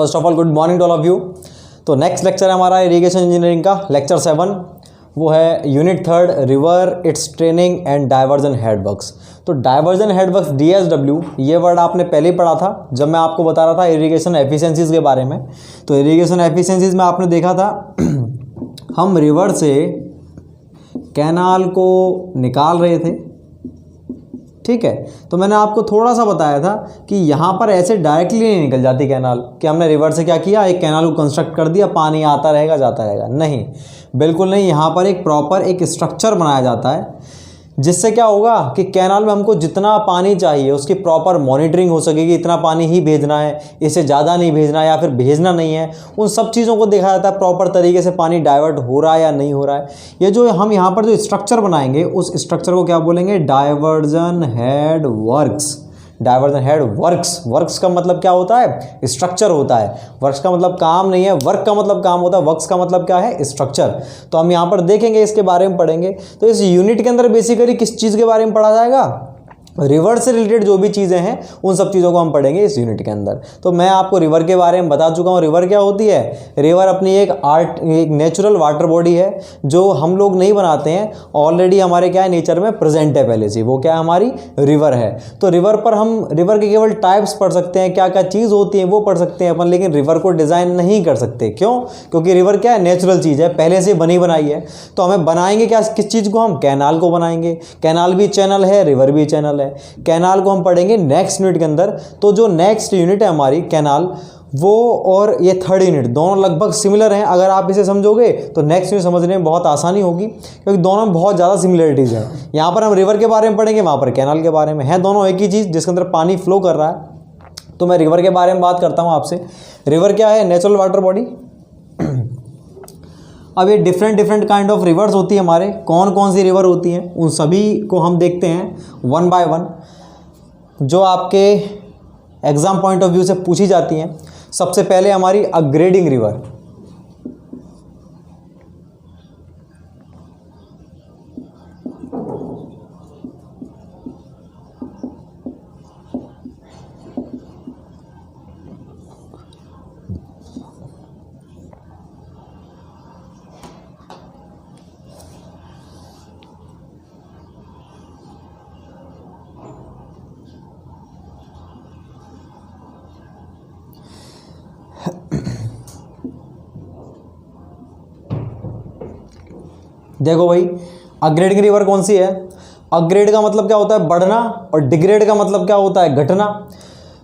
First of all good morning to all of you. तो next lecture है हमारा irrigation engineering का lecture 7, वो है unit 3 river its training and diversion headworks. तो डाइवर्जन हेडवर्क्स DSW ये वर्ड आपने पहले ही पढ़ा था जब मैं आपको बता रहा था इरिगेशन एफिशिएंसीज के बारे में। तो इरिगेशन एफिशिएंसीज में आपने देखा था हम रिवर से कैनाल को निकाल रहे थे, ठीक है। तो मैंने आपको थोड़ा सा बताया था कि यहाँ पर ऐसे डायरेक्टली नहीं निकल जाती कैनाल कि हमने रिवर से क्या किया, एक कैनाल को कंस्ट्रक्ट कर दिया, पानी आता रहेगा जाता रहेगा, नहीं, बिल्कुल नहीं। यहाँ पर एक प्रॉपर एक स्ट्रक्चर बनाया जाता है जिससे क्या होगा कि कैनाल में हमको जितना पानी चाहिए उसकी प्रॉपर मॉनिटरिंग हो सकेगी, इतना पानी ही भेजना है, इससे ज़्यादा नहीं भेजना है या फिर भेजना नहीं है, उन सब चीज़ों को देखा जाता है प्रॉपर तरीके से पानी डाइवर्ट हो रहा है या नहीं हो रहा है। ये जो हम यहाँ पर जो स्ट्रक्चर बनाएंगे उस स्ट्रक्चर को क्या बोलेंगे, diversion head works. Diversion head works, works का मतलब क्या होता है, स्ट्रक्चर होता है। वर्क्स का मतलब काम नहीं है, वर्क का मतलब काम होता है, वर्क्स का मतलब क्या है, स्ट्रक्चर। तो हम यहाँ पर देखेंगे, इसके बारे में पढ़ेंगे। तो इस यूनिट के अंदर बेसिकली किस चीज़ के बारे में पढ़ा जाएगा, रिवर से रिलेटेड जो भी चीज़ें हैं उन सब चीज़ों को हम पढ़ेंगे इस यूनिट के अंदर। तो मैं आपको रिवर के बारे में बता चुका हूँ। रिवर क्या होती है, रिवर अपनी एक नेचुरल वाटर बॉडी है जो हम लोग नहीं बनाते हैं, ऑलरेडी हमारे क्या है नेचर में प्रेजेंट है पहले से, वो क्या है हमारी रिवर है। तो रिवर पर हम रिवर के केवल टाइप्स पढ़ सकते हैं, क्या क्या चीज़ होती है वो पढ़ सकते हैं अपन, लेकिन रिवर को डिज़ाइन नहीं कर सकते। क्यों, क्योंकि रिवर क्या है नेचुरल चीज़ है, पहले से बनी बनाई है। तो हमें बनाएंगे क्या, किस चीज़ को, हम कैनाल को बनाएंगे। कैनाल भी चैनल है, रिवर भी चैनल है। कैनाल को हम पढ़ेंगे नेक्स्ट यूनिट के अंदर। तो जो नेक्स्ट यूनिट है हमारी कैनाल, वो और ये थर्ड यूनिट दोनों लगभग सिमिलर हैं। अगर आप इसे समझोगे तो नेक्स्ट यूनिट समझने में बहुत आसानी होगी, क्योंकि दोनों में बहुत ज़्यादा सिमिलरिटीज़ हैं। यहाँ पर हम रिवर के बारे में पढ़ेंगे, वहाँ पर कैनाल के बारे में है, दोनों एक ही चीज़ जिसके अंदर पानी फ्लो कर रहा है। तो मैं रिवर के बारे में बात करता हूँ आपसे। रिवर क्या है, नेचुरल वाटर बॉडी। अब ये डिफरेंट काइंड ऑफ रिवर्स होती है हमारे। कौन कौन सी रिवर होती हैं उन सभी को हम देखते हैं वन बाय वन, जो आपके एग्ज़ाम पॉइंट ऑफ व्यू से पूछी जाती हैं। सबसे पहले हमारी अपग्रेडिंग रिवर। देखो भाई, अपग्रेडिंग रिवर कौन सी है। अपग्रेड का मतलब क्या होता है, बढ़ना, और डिग्रेड का मतलब क्या होता है, घटना।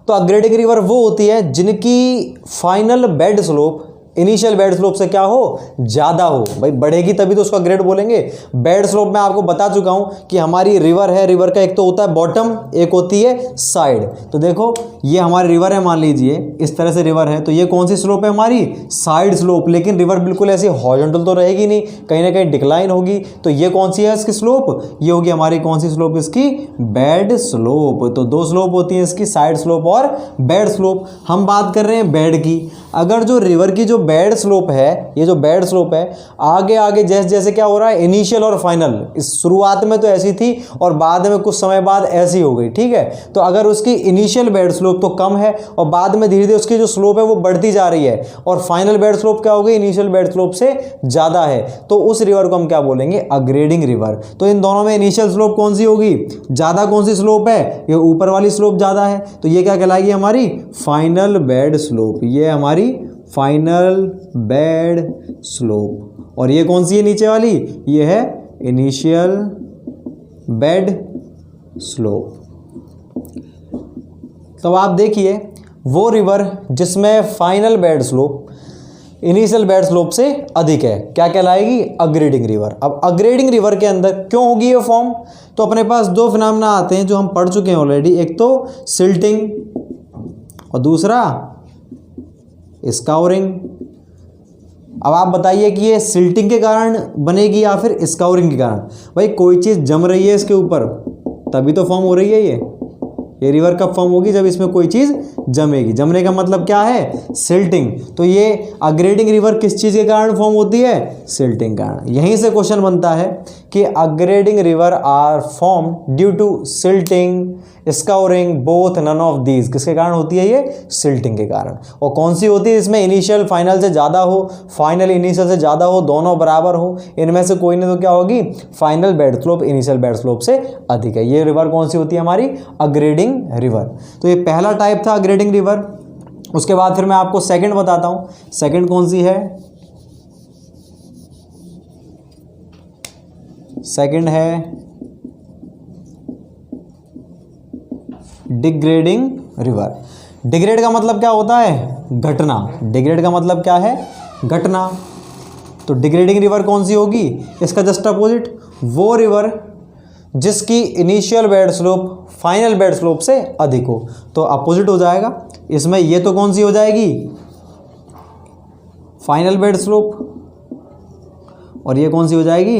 तो अपग्रेडिंग रिवर वो होती है जिनकी final bed slope initial bed slope से क्या हो, ज़्यादा हो। भाई बढ़ेगी तभी तो उसका ग्रेड बोलेंगे। बेड स्लोप में आपको बता चुका हूँ कि हमारी रिवर है, रिवर का एक तो होता है बॉटम, एक होती है साइड। तो देखो ये हमारी रिवर है, मान लीजिए इस तरह से रिवर है, तो ये कौन सी स्लोप है हमारी, साइड स्लोप। लेकिन रिवर बिल्कुल ऐसी हॉरिजॉन्टल तो रहेगी नहीं, कहीं ना कहीं डिक्लाइन होगी। तो ये कौन सी है इसकी स्लोप, ये होगी हमारी कौन सी स्लोप, इसकी बेड स्लोप। तो दो स्लोप होती है इसकी, साइड स्लोप और बेड स्लोप। हम बात कर रहे हैं बेड की। अगर जो रिवर की जो बेड स्लोप है, ये जो बेड स्लोप है, आगे आगे जैसे जैसे क्या हो रहा है, इनिशियल और फाइनल, इस शुरुआत में तो ऐसी थी और बाद में कुछ समय बाद ऐसी हो गई, ठीक है। तो अगर उसकी इनिशियल बेड स्लोप तो कम है और बाद में धीरे धीरे उसकी जो स्लोप है वो बढ़ती जा रही है, और फाइनल बेड स्लोप क्या हो गई, इनिशियल बेड स्लोप से ज़्यादा है, तो उस रिवर को हम क्या बोलेंगे, अपग्रेडिंग रिवर। तो इन दोनों में इनिशियल स्लोप कौन सी होगी, ज़्यादा कौन सी स्लोप है, ये ऊपर वाली स्लोप ज़्यादा है, तो ये क्या कहलाएगी हमारी फाइनल बेड स्लोप। ये हमारी फाइनल बेड स्लोप। और ये कौन सी है नीचे वाली, ये है इनिशियल बेड स्लोप। तो आप देखिए वो रिवर जिसमें final bed slope initial bed slope से अधिक है क्या कहलाएगी, अपग्रेडिंग रिवर। अब अपग्रेडिंग रिवर के अंदर क्यों होगी ये फॉर्म, तो अपने पास दो फिनोमेना आते हैं जो हम पढ़ चुके हैं ऑलरेडी। एक तो सिल्टिंग और दूसरा स्काउरिंग। अब आप बताइए कि ये सिल्टिंग के कारण बनेगी या फिर स्काउरिंग के कारण। भाई कोई चीज़ जम रही है इसके ऊपर तभी तो फॉर्म हो रही है। ये रिवर कब फॉर्म होगी, जब इसमें कोई चीज़ जमेगी। जमने का मतलब क्या है? सिल्टिंग। तो ये अग्रेडिंग रिवर किस चीज़ के कारण फॉर्म होती है? सिल्टिंग कारण। यहीं से क्वेश्चन बनता है कि aggrading river are form due to silting, scouring, both, none of these. किसके कारण होती है ये? सिल्टिंग के कारण। और कौन सी होती है? इसमें इनिशियल फाइनल से ज़्यादा हो, फाइनल इनिशियल से ज़्यादा हो, दोनों बराबर हो, इनमें से कोई नहीं तो क्या होगी? Final bed slope initial bed slope से अधिक है। ये रिवर कौन सी होती है? हमारी अग्रेडिंग रिवर। तो ये पहला टाइप था अग्रेडिंग रिवर। उसके बाद फिर मैं आपको सेकंड बताता हूँ। सेकंड कौन सी है? सेकंड है डिग्रेडिंग रिवर। डिग्रेड का मतलब क्या होता है? घटना। डिग्रेड का मतलब क्या है? घटना। तो डिग्रेडिंग रिवर कौन सी होगी? इसका जस्ट अपोजिट, वो रिवर जिसकी initial bed slope final bed slope से अधिक हो। तो अपोजिट हो जाएगा इसमें। ये तो कौन सी हो जाएगी? Final bed slope. और ये कौन सी हो जाएगी?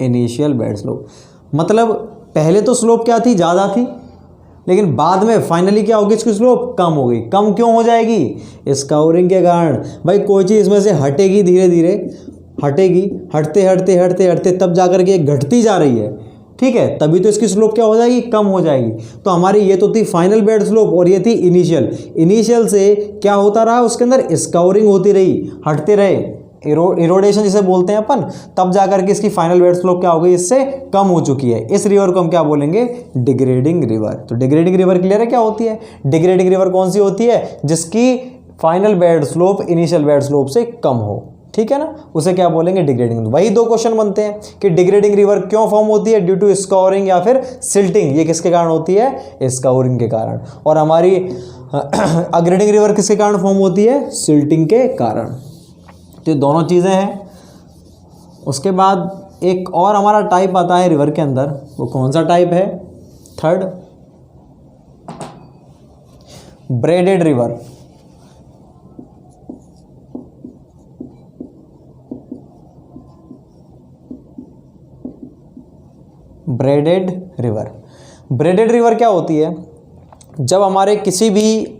Initial bed slope. मतलब पहले तो स्लोप क्या थी? ज़्यादा थी, लेकिन बाद में फाइनली क्या होगी? इसकी स्लोप कम हो गई। कम क्यों हो जाएगी? स्काउरिंग के कारण। भाई कोई चीज़ इसमें से हटेगी, धीरे धीरे हटेगी, हटते हटते हटते हटते तब जाकर के घटती जा रही है, ठीक है, तभी तो इसकी स्लोप क्या हो जाएगी? कम हो जाएगी। तो हमारी ये तो थी फाइनल बेड स्लोप और ये थी इनिशियल। इनिशियल से क्या होता रहा? उसके अंदर स्काउरिंग होती रही, हटते रहे, इरोडेशन जिसे बोलते हैं अपन, तब जाकर के इसकी फाइनल बेड स्लोप क्या हो गई? इससे कम हो चुकी है। इस रिवर को हम क्या बोलेंगे? Degrading river. तो डिग्रेडिंग रिवर क्लियर है क्या होती है? डिग्रेडिंग रिवर कौन सी होती है? जिसकी final bed slope initial bed slope से कम हो, ठीक है ना, उसे क्या बोलेंगे? डिग्रेडिंग। वही दो क्वेश्चन बनते हैं कि डिग्रेडिंग रिवर क्यों फॉर्म होती है? ड्यू टू स्काउरिंग या फिर सिल्टिंग। ये किसके कारण होती है? स्काउरिंग के कारण। और हमारी अग्रेडिंग रिवर किसके कारण फॉर्म होती है? सिल्टिंग के कारण। तो ये दोनों चीज़ें हैं। उसके बाद एक और हमारा टाइप आता है रिवर के अंदर। वो कौन सा टाइप है? Third, braided river. Braided river. Braided river क्या होती है? जब हमारे किसी भी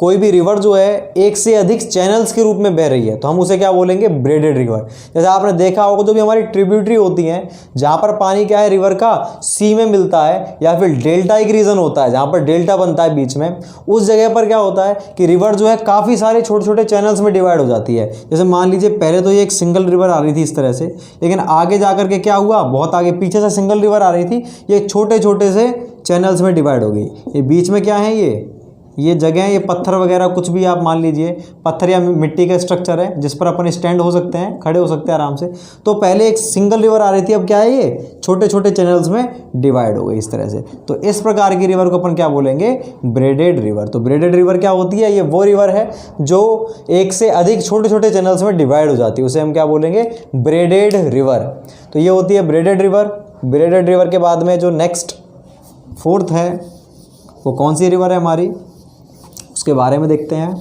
कोई भी रिवर जो है एक से अधिक चैनल्स के रूप में बह रही है तो हम उसे क्या बोलेंगे? Braided river. जैसे आपने देखा होगा जो भी हमारी ट्रिब्यूटरी होती हैं, जहाँ पर पानी क्या है रिवर का? सी में मिलता है, या फिर डेल्टाइक रीजन होता है जहाँ पर डेल्टा बनता है बीच में, उस जगह पर क्या होता है कि रिवर जो है काफ़ी सारे छोटे छोटे चैनल्स में डिवाइड हो जाती है। जैसे मान लीजिए पहले तो ये एक सिंगल रिवर आ रही थी इस तरह से, लेकिन आगे जाकर के क्या हुआ? बहुत आगे पीछे से सिंगल रिवर आ रही थी, ये छोटे छोटे से चैनल्स में डिवाइड हो गई। ये बीच में क्या है? ये जगह है, ये पत्थर वगैरह कुछ भी आप मान लीजिए, पत्थर या मिट्टी का स्ट्रक्चर है जिस पर अपन स्टैंड हो सकते हैं, खड़े हो सकते हैं आराम से। तो पहले एक सिंगल रिवर आ रही थी, अब क्या है? ये छोटे छोटे चैनल्स में डिवाइड हो गई इस तरह से। तो इस प्रकार की रिवर को अपन क्या बोलेंगे? Braided river. तो ब्रेडेड रिवर क्या होती है? ये वो रिवर है जो एक से अधिक छोटे छोटे चैनल्स में डिवाइड हो जाती है, उसे हम क्या बोलेंगे? Braided river. तो ये होती है ब्रेडेड रिवर। ब्रेडेड रिवर के बाद में जो नेक्स्ट फोर्थ है वो कौन सी रिवर है हमारी? उसके बारे में देखते हैं।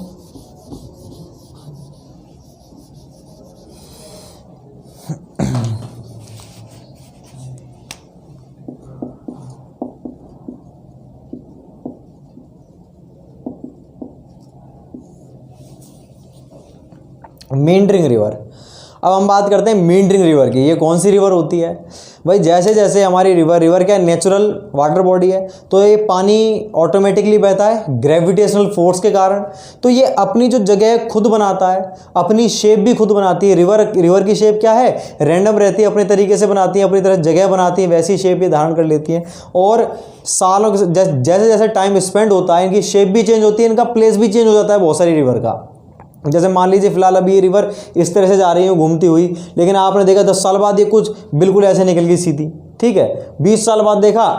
मेंड्रिंग रिवर। अब हम बात करते हैं मेंड्रिंग रिवर की। ये कौन सी रिवर होती है? भाई जैसे जैसे हमारी रिवर क्या नेचुरल वाटर बॉडी है, तो ये पानी ऑटोमेटिकली बहता है ग्रेविटेशनल फोर्स के कारण। तो ये अपनी जो जगह खुद बनाता है, अपनी शेप भी खुद बनाती है। रिवर की शेप क्या है? रैंडम रहती है, अपने तरीके से बनाती है, अपनी तरह जगह बनाती है, वैसी शेप ये धारण कर लेती है। और सालों जैसे जैसे टाइम स्पेंड होता है इनकी शेप भी चेंज होती है, इनका प्लेस भी चेंज हो जाता है बहुत सारी रिवर का। जैसे मान लीजिए फिलहाल अभी ये रिवर इस तरह से जा रही है घूमती हुई, लेकिन आपने देखा 10 साल बाद ये कुछ बिल्कुल ऐसे निकल गई सीधी, ठीक है। 20 साल बाद देखा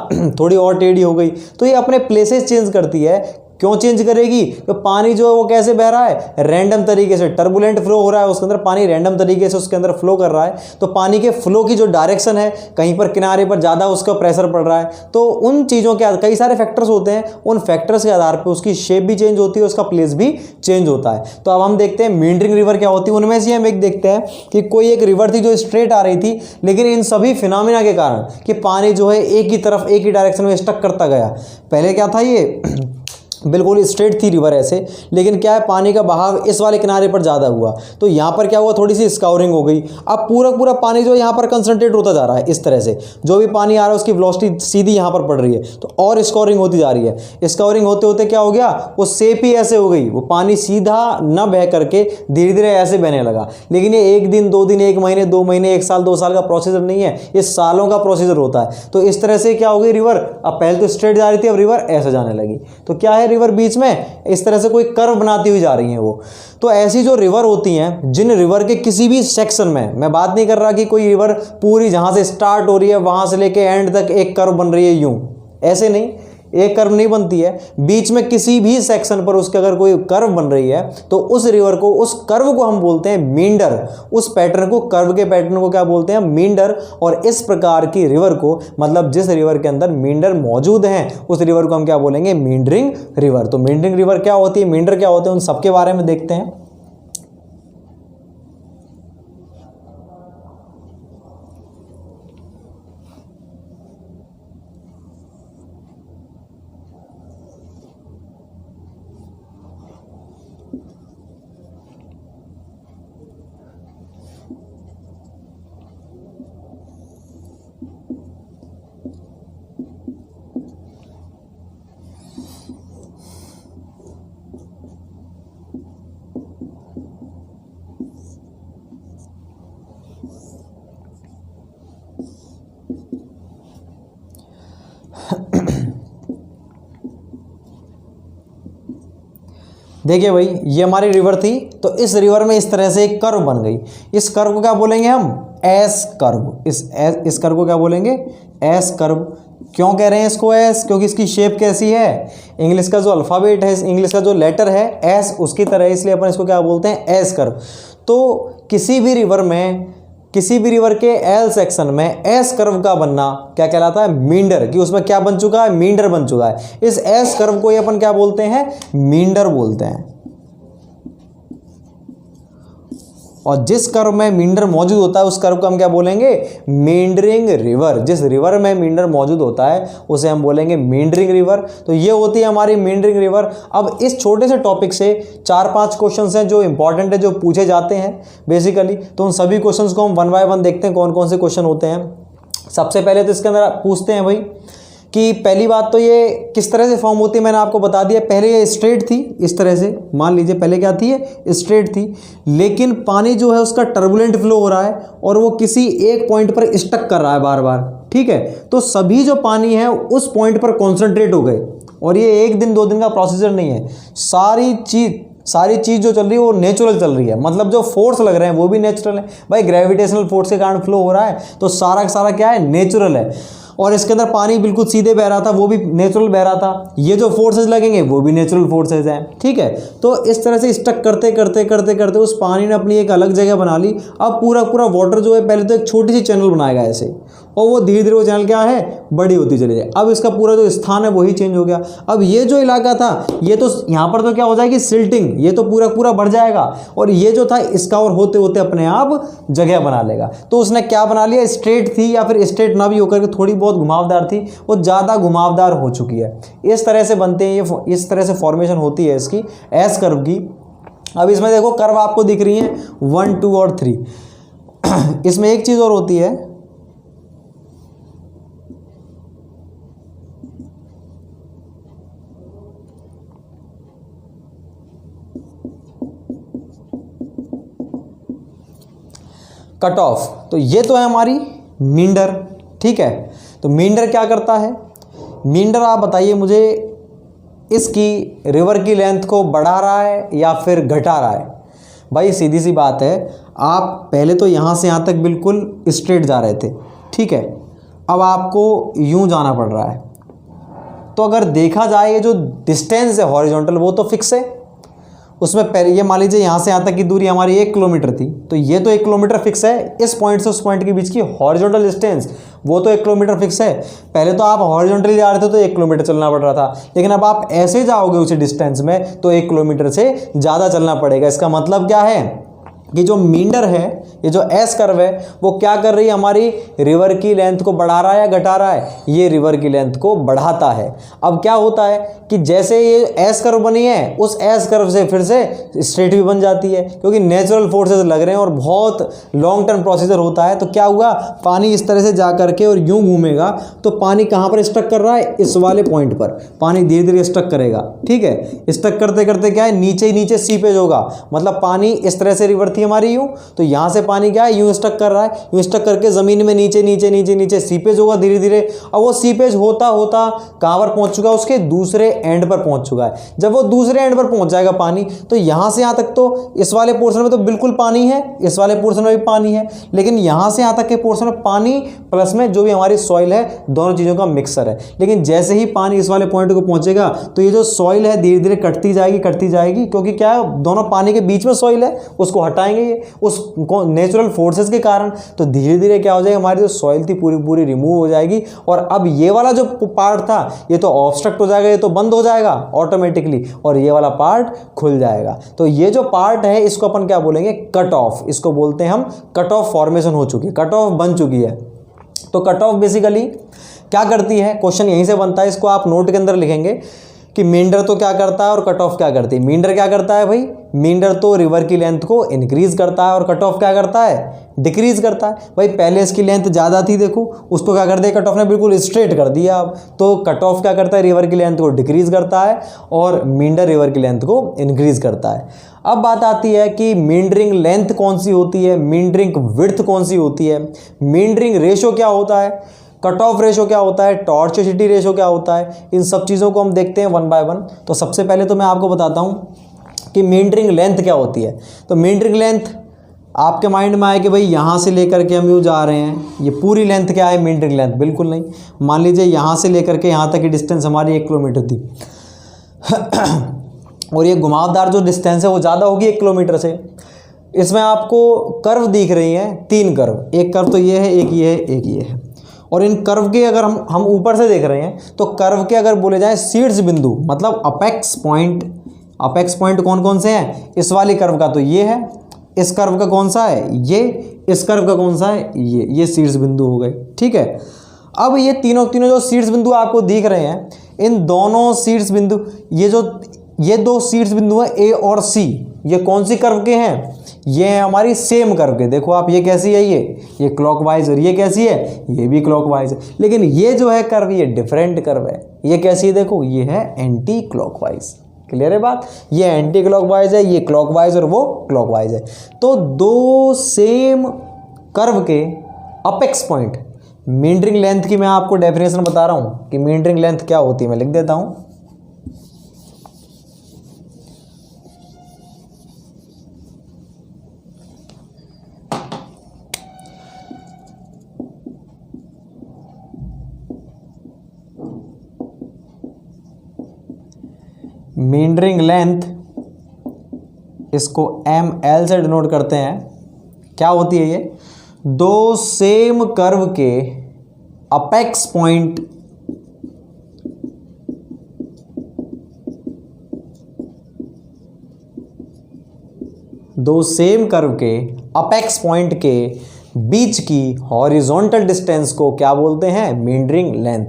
थोड़ी और टेढ़ी हो गई। तो ये अपने प्लेसेस चेंज करती है। क्यों चेंज करेगी? तो पानी जो है वो कैसे बह रहा है? रैंडम तरीके से, टर्बुलेंट फ्लो हो रहा है उसके अंदर, पानी रैंडम तरीके से उसके अंदर फ्लो कर रहा है। तो पानी के फ्लो की जो डायरेक्शन है, कहीं पर किनारे पर ज़्यादा उसका प्रेशर पड़ रहा है, तो उन चीज़ों के कई सारे फैक्टर्स होते हैं, उन फैक्टर्स के आधार पर उसकी शेप भी चेंज होती है, उसका प्लेस भी चेंज होता है। तो अब हम देखते हैं मेंड्रिंग रिवर क्या होती है। उनमें से हम एक देखते हैं कि कोई एक रिवर थी जो स्ट्रेट आ रही थी, लेकिन इन सभी फिनोमिना के कारण कि पानी जो है एक ही तरफ एक ही डायरेक्शन में स्टक करता गया। पहले क्या था? ये बिल्कुल स्ट्रेट थी रिवर ऐसे, लेकिन क्या है पानी का बहाव इस वाले किनारे पर ज़्यादा हुआ, तो यहाँ पर क्या हुआ, थोड़ी सी स्काउरिंग हो गई। अब पूरा पूरा पानी जो यहाँ पर कंसंट्रेट होता जा रहा है इस तरह से, जो भी पानी आ रहा है उसकी वेलोसिटी सीधी यहाँ पर पड़ रही है, तो और स्कोरिंग होती जा रही है। स्कोरिंग होते होते क्या हो गया, वो शेप ही ऐसे हो गई, वो पानी सीधा न बह करके धीरे धीरे ऐसे बहने लगा। लेकिन ये 1 दिन 2 दिन 1 महीने 2 महीने 1 साल 2 साल का प्रोसीजर नहीं है, ये सालों का प्रोसीजर होता है। तो इस तरह से क्या हो गई रिवर, अब पहले तो स्ट्रेट जा रही थी, अब रिवर ऐसे जाने लगी। तो क्या है, रिवर बीच में इस तरह से कोई कर्व बनाती हुई जा रही है वो। तो ऐसी जो रिवर होती हैं, जिन रिवर के किसी भी सेक्शन में, मैं बात नहीं कर रहा कि कोई रिवर पूरी जहां से स्टार्ट हो रही है वहां से लेके एंड तक एक कर्व बन रही है, यूं ऐसे नहीं, एक कर्व नहीं बनती है। बीच में किसी भी सेक्शन पर उसके अगर कोई कर्व बन रही है तो उस रिवर को, उस कर्व को हम बोलते हैं मींडर। उस पैटर्न को, कर्व के पैटर्न को क्या बोलते हैं, मींडर। और इस प्रकार की रिवर को, मतलब जिस रिवर के अंदर मींडर मौजूद हैं, उस रिवर को हम क्या बोलेंगे, मींडरिंग रिवर। तो मींडरिंग रिवर क्या होती है, मींडर क्या होते हैं, उन सबके बारे में देखते हैं। देखिए भाई, ये हमारी रिवर थी, तो इस रिवर में इस तरह से एक कर्व बन गई। इस कर्व को क्या बोलेंगे हम, एस कर्व। इस कर्व को क्या बोलेंगे, एस कर्व। क्यों कह रहे हैं इसको एस, क्योंकि इसकी शेप कैसी है, इंग्लिश का जो अल्फ़ाबेट है, इंग्लिश का जो लेटर है एस, उसकी तरह है, इसलिए अपन इसको क्या बोलते हैं, एस कर्व। तो किसी भी रिवर में, किसी भी रिवर के एल सेक्शन में एस कर्व का बनना क्या कहलाता है, मींडर। कि उसमें क्या बन चुका है, मींडर बन चुका है। इस एस कर्व को ही अपन क्या बोलते हैं, मींडर बोलते हैं। और जिस कर्व में मींडर मौजूद होता है उस कर्व को हम क्या बोलेंगे, मींडरिंग रिवर। जिस रिवर में मींडर मौजूद होता है उसे हम बोलेंगे मींडरिंग रिवर। तो ये होती है हमारी मींडरिंग रिवर। अब इस छोटे से टॉपिक से 4-5 क्वेश्चंस हैं जो इंपॉर्टेंट है, जो पूछे जाते हैं बेसिकली। तो उन सभी क्वेश्चंस को हम 1 बाय 1 देखते हैं, कौन कौन से क्वेश्चन होते हैं। सबसे पहले तो इसके अंदर पूछते हैं भाई कि पहली बात तो ये किस तरह से फॉर्म होती है, मैंने आपको बता दिया। पहले ये स्ट्रेट थी इस तरह से, मान लीजिए पहले क्या थी, ये स्ट्रेट थी, लेकिन पानी जो है उसका टर्बुलेंट फ्लो हो रहा है और वो किसी एक पॉइंट पर स्टक कर रहा है बार बार, ठीक है। तो सभी जो पानी है उस पॉइंट पर कॉन्सेंट्रेट हो गए। और ये 1 दिन 2 दिन का प्रोसीजर नहीं है, सारी चीज़ जो चल रही है वो नेचुरल चल रही है। मतलब जो फोर्स लग रहे हैं वो भी नेचुरल है भाई, ग्रेविटेशनल फोर्स के कारण फ्लो हो रहा है, तो सारा का सारा क्या है, नेचुरल है। और इसके अंदर पानी बिल्कुल सीधे बह रहा था, वो भी नेचुरल बह रहा था। ये जो फोर्सेज लगेंगे वो भी नेचुरल फोर्सेज हैं, ठीक है। तो इस तरह से स्टक करते करते करते करते उस पानी ने अपनी एक अलग जगह बना ली। अब पूरा पूरा वाटर जो है, पहले तो एक छोटी सी चैनल बनाएगा ऐसे, और वो धीरे धीरे वो चैनल क्या है, बड़ी होती चली जाए। अब इसका पूरा जो स्थान है वही चेंज हो गया। अब ये जो इलाका था, ये तो यहाँ पर तो क्या हो जाएगी, सिल्टिंग, ये तो पूरा पूरा बढ़ जाएगा। और ये जो था इसका और होते होते अपने आप जगह बना लेगा। तो उसने क्या बना लिया, स्ट्रेट थी या फिर स्ट्रेट ना भी होकर के थोड़ी बहुत घुमावदार थी, वो ज़्यादा घुमावदार हो चुकी है। इस तरह से बनते हैं ये, इस तरह से फॉर्मेशन होती है इसकी एस कर्व की। अब इसमें देखो कर्व आपको दिख रही है 1, 2 और 3। इसमें एक चीज़ और होती है, कट ऑफ। तो ये तो है हमारी मींडर, ठीक है। तो मींडर क्या करता है, मींडर आप बताइए मुझे, इसकी रिवर की लेंथ को बढ़ा रहा है या फिर घटा रहा है। भाई सीधी सी बात है, आप पहले तो यहाँ से यहाँ तक बिल्कुल स्ट्रेट जा रहे थे, ठीक है। अब आपको यूं जाना पड़ रहा है। तो अगर देखा जाए ये जो डिस्टेंस है हॉरिजॉन्टल, वो तो फिक्स है। उसमें ये मान लीजिए यहाँ से यहाँ तक की दूरी हमारी 1 किलोमीटर थी, तो ये तो 1 किलोमीटर फिक्स है। इस पॉइंट से उस पॉइंट के बीच की हॉरिजॉन्टल डिस्टेंस, वो तो 1 किलोमीटर फिक्स है। पहले तो आप हॉरिजॉन्टली जा रहे थे तो 1 किलोमीटर चलना पड़ रहा था, लेकिन अब आप ऐसे जाओगे उसी डिस्टेंस में तो 1 किलोमीटर से ज़्यादा चलना पड़ेगा। इसका मतलब क्या है, कि जो मींडर है, ये जो एस कर्व है, वो क्या कर रही है, हमारी रिवर की लेंथ को बढ़ा रहा है या घटा रहा है, ये रिवर की लेंथ को बढ़ाता है। अब क्या होता है कि जैसे ये एस कर्व बनी है, उस एस कर्व से फिर से स्ट्रेट भी बन जाती है, क्योंकि नेचुरल फोर्सेस लग रहे हैं और बहुत लॉन्ग टर्म प्रोसीजर होता है। तो क्या हुआ, पानी इस तरह से जा करके और यूं घूमेगा, तो पानी कहाँ पर स्टक कर रहा है, इस वाले पॉइंट पर पानी धीरे धीरे स्टक करेगा। ठीक है, स्टक करते करते क्या है, नीचे ही नीचे सीपेज होगा, मतलब पानी इस तरह से रिवर थी हमारी यूं, तो यहां से पानी क्या है, यूं स्टक कर रहा है, यूं स्टक करके जमीन में नीचे नीचे नीचे नीचे सीपेज होगा धीरे धीरे। अब वो सीपेज होता होता कहां पर पहुंच चुका है, उसके दूसरे एंड पर पहुंच चुका है। जब वो दूसरे एंड पर पहुंच जाएगा पानी, तो यहां से यहां तक तो इस वाले पोर्शन में तो बिल्कुल पानी है, इस वाले पोर्शन में भी पानी है, लेकिन यहां से यहां तक के पोर्शन में पानी प्लस में जो भी हमारी सॉइल है, दोनों चीजों का मिक्सर है। लेकिन जैसे ही पानी इस वाले पॉइंट को पहुंचेगा, तो ये जो सॉइल है धीरे धीरे कटती जाएगी, क्योंकि क्या है, दोनों पानी के बीच में सॉइल है, उसको हटाएंगे उस नेचुरल फोर्सेस के कारण। तो धीरे धीरे क्या हो जाएगा, हमारी जो सॉइल थी पूरी पूरी रिमूव हो जाएगी, और अब ये वाला जो पार्ट था, ये तो ऑब्स्ट्रक्ट हो जाएगा, ये तो बंद हो जाएगा ऑटोमेटिकली, और ये वाला पार्ट खुल जाएगा। तो ये जो पार्ट है, इसको अपन क्या बोलेंगे, कट ऑफ, इसको बोलते हैं हम कट ऑफ फॉर्मेशन हो चुकी है, कट ऑफ बन चुकी है। तो कट ऑफ बेसिकली क्या करती है, क्वेश्चन यहीं से बनता है, इसको आप नोट के अंदर लिखेंगे कि मींडर तो क्या करता है और कट ऑफ क्या करती है। मींडर क्या करता है भाई, मींडर तो रिवर की लेंथ को इंक्रीज करता है, और कट ऑफ क्या करता है, डिक्रीज करता है। भाई पहले इसकी लेंथ ज़्यादा थी, देखो उसको क्या कर दिया, कट ऑफ ने बिल्कुल स्ट्रेट कर दिया। अब तो कट ऑफ क्या करता है, रिवर की लेंथ को डिक्रीज करता है, और मींडर रिवर की लेंथ को इंक्रीज करता है। अब बात आती है कि मींडरिंग लेंथ कौन सी होती है, मींडरिंग विड्थ कौन सी होती है, मींडरिंग रेशो क्या होता है, कट ऑफ रेशो क्या होता है, टॉर्चोसिटी रेशो क्या होता है, इन सब चीज़ों को हम देखते हैं वन बाय वन। तो सबसे पहले तो मैं आपको बताता हूँ कि मींडरिंग लेंथ क्या होती है। तो मींडरिंग लेंथ आपके माइंड में आए कि भाई यहाँ से लेकर के हम यूँ जा रहे हैं, ये पूरी लेंथ क्या है मींडरिंग लेंथ, बिल्कुल नहीं। मान लीजिए यहाँ से लेकर के यहाँ तक की डिस्टेंस हमारी 1 किलोमीटर थी और ये घुमावदार जो डिस्टेंस है वो ज़्यादा होगी 1 किलोमीटर से। इसमें आपको कर्व दिख रही हैं, 3 कर्व, एक कर्व तो ये है, एक ये है, एक ये है। और इन कर्व के अगर हम ऊपर से देख रहे हैं, तो कर्व के अगर बोले जाए शीर्ष बिंदु, मतलब अपेक्स पॉइंट कौन कौन से हैं, इस वाली कर्व का तो ये है, इस कर्व का कौन सा है, ये, इस कर्व का कौन सा है, ये शीर्ष बिंदु हो गए। ठीक है, अब ये तीनों जो शीर्ष बिंदु आपको दिख रहे हैं, इन दोनों शीर्ष बिंदु, ये 2 शीर्ष बिंदु हैं ए और सी, ये कौन सी कर्व के हैं, ये है हमारी सेम कर्व के। देखो आप, ये कैसी है, ये क्लॉकवाइज, और ये कैसी है, ये भी क्लॉकवाइज है। लेकिन ये जो है कर्व, ये डिफरेंट कर्व है। ये कैसी है, देखो ये है एंटी क्लॉकवाइज। क्लियर है बात, ये एंटी क्लॉकवाइज है, ये क्लॉकवाइज और वो क्लॉकवाइज है। तो 2 सेम कर्व के अपेक्स पॉइंट, मींडरिंग लेंथ की मैं आपको डेफिनेशन बता रहा हूँ कि मींडरिंग लेंथ क्या होती है, मैं लिख देता हूँ। मींडरिंग लेंथ, इसको ML से डिनोट करते हैं। क्या होती है ये, 2 सेम कर्व के अपेक्स पॉइंट के बीच की हॉरिजॉन्टल डिस्टेंस को क्या बोलते हैं, मींडरिंग लेंथ।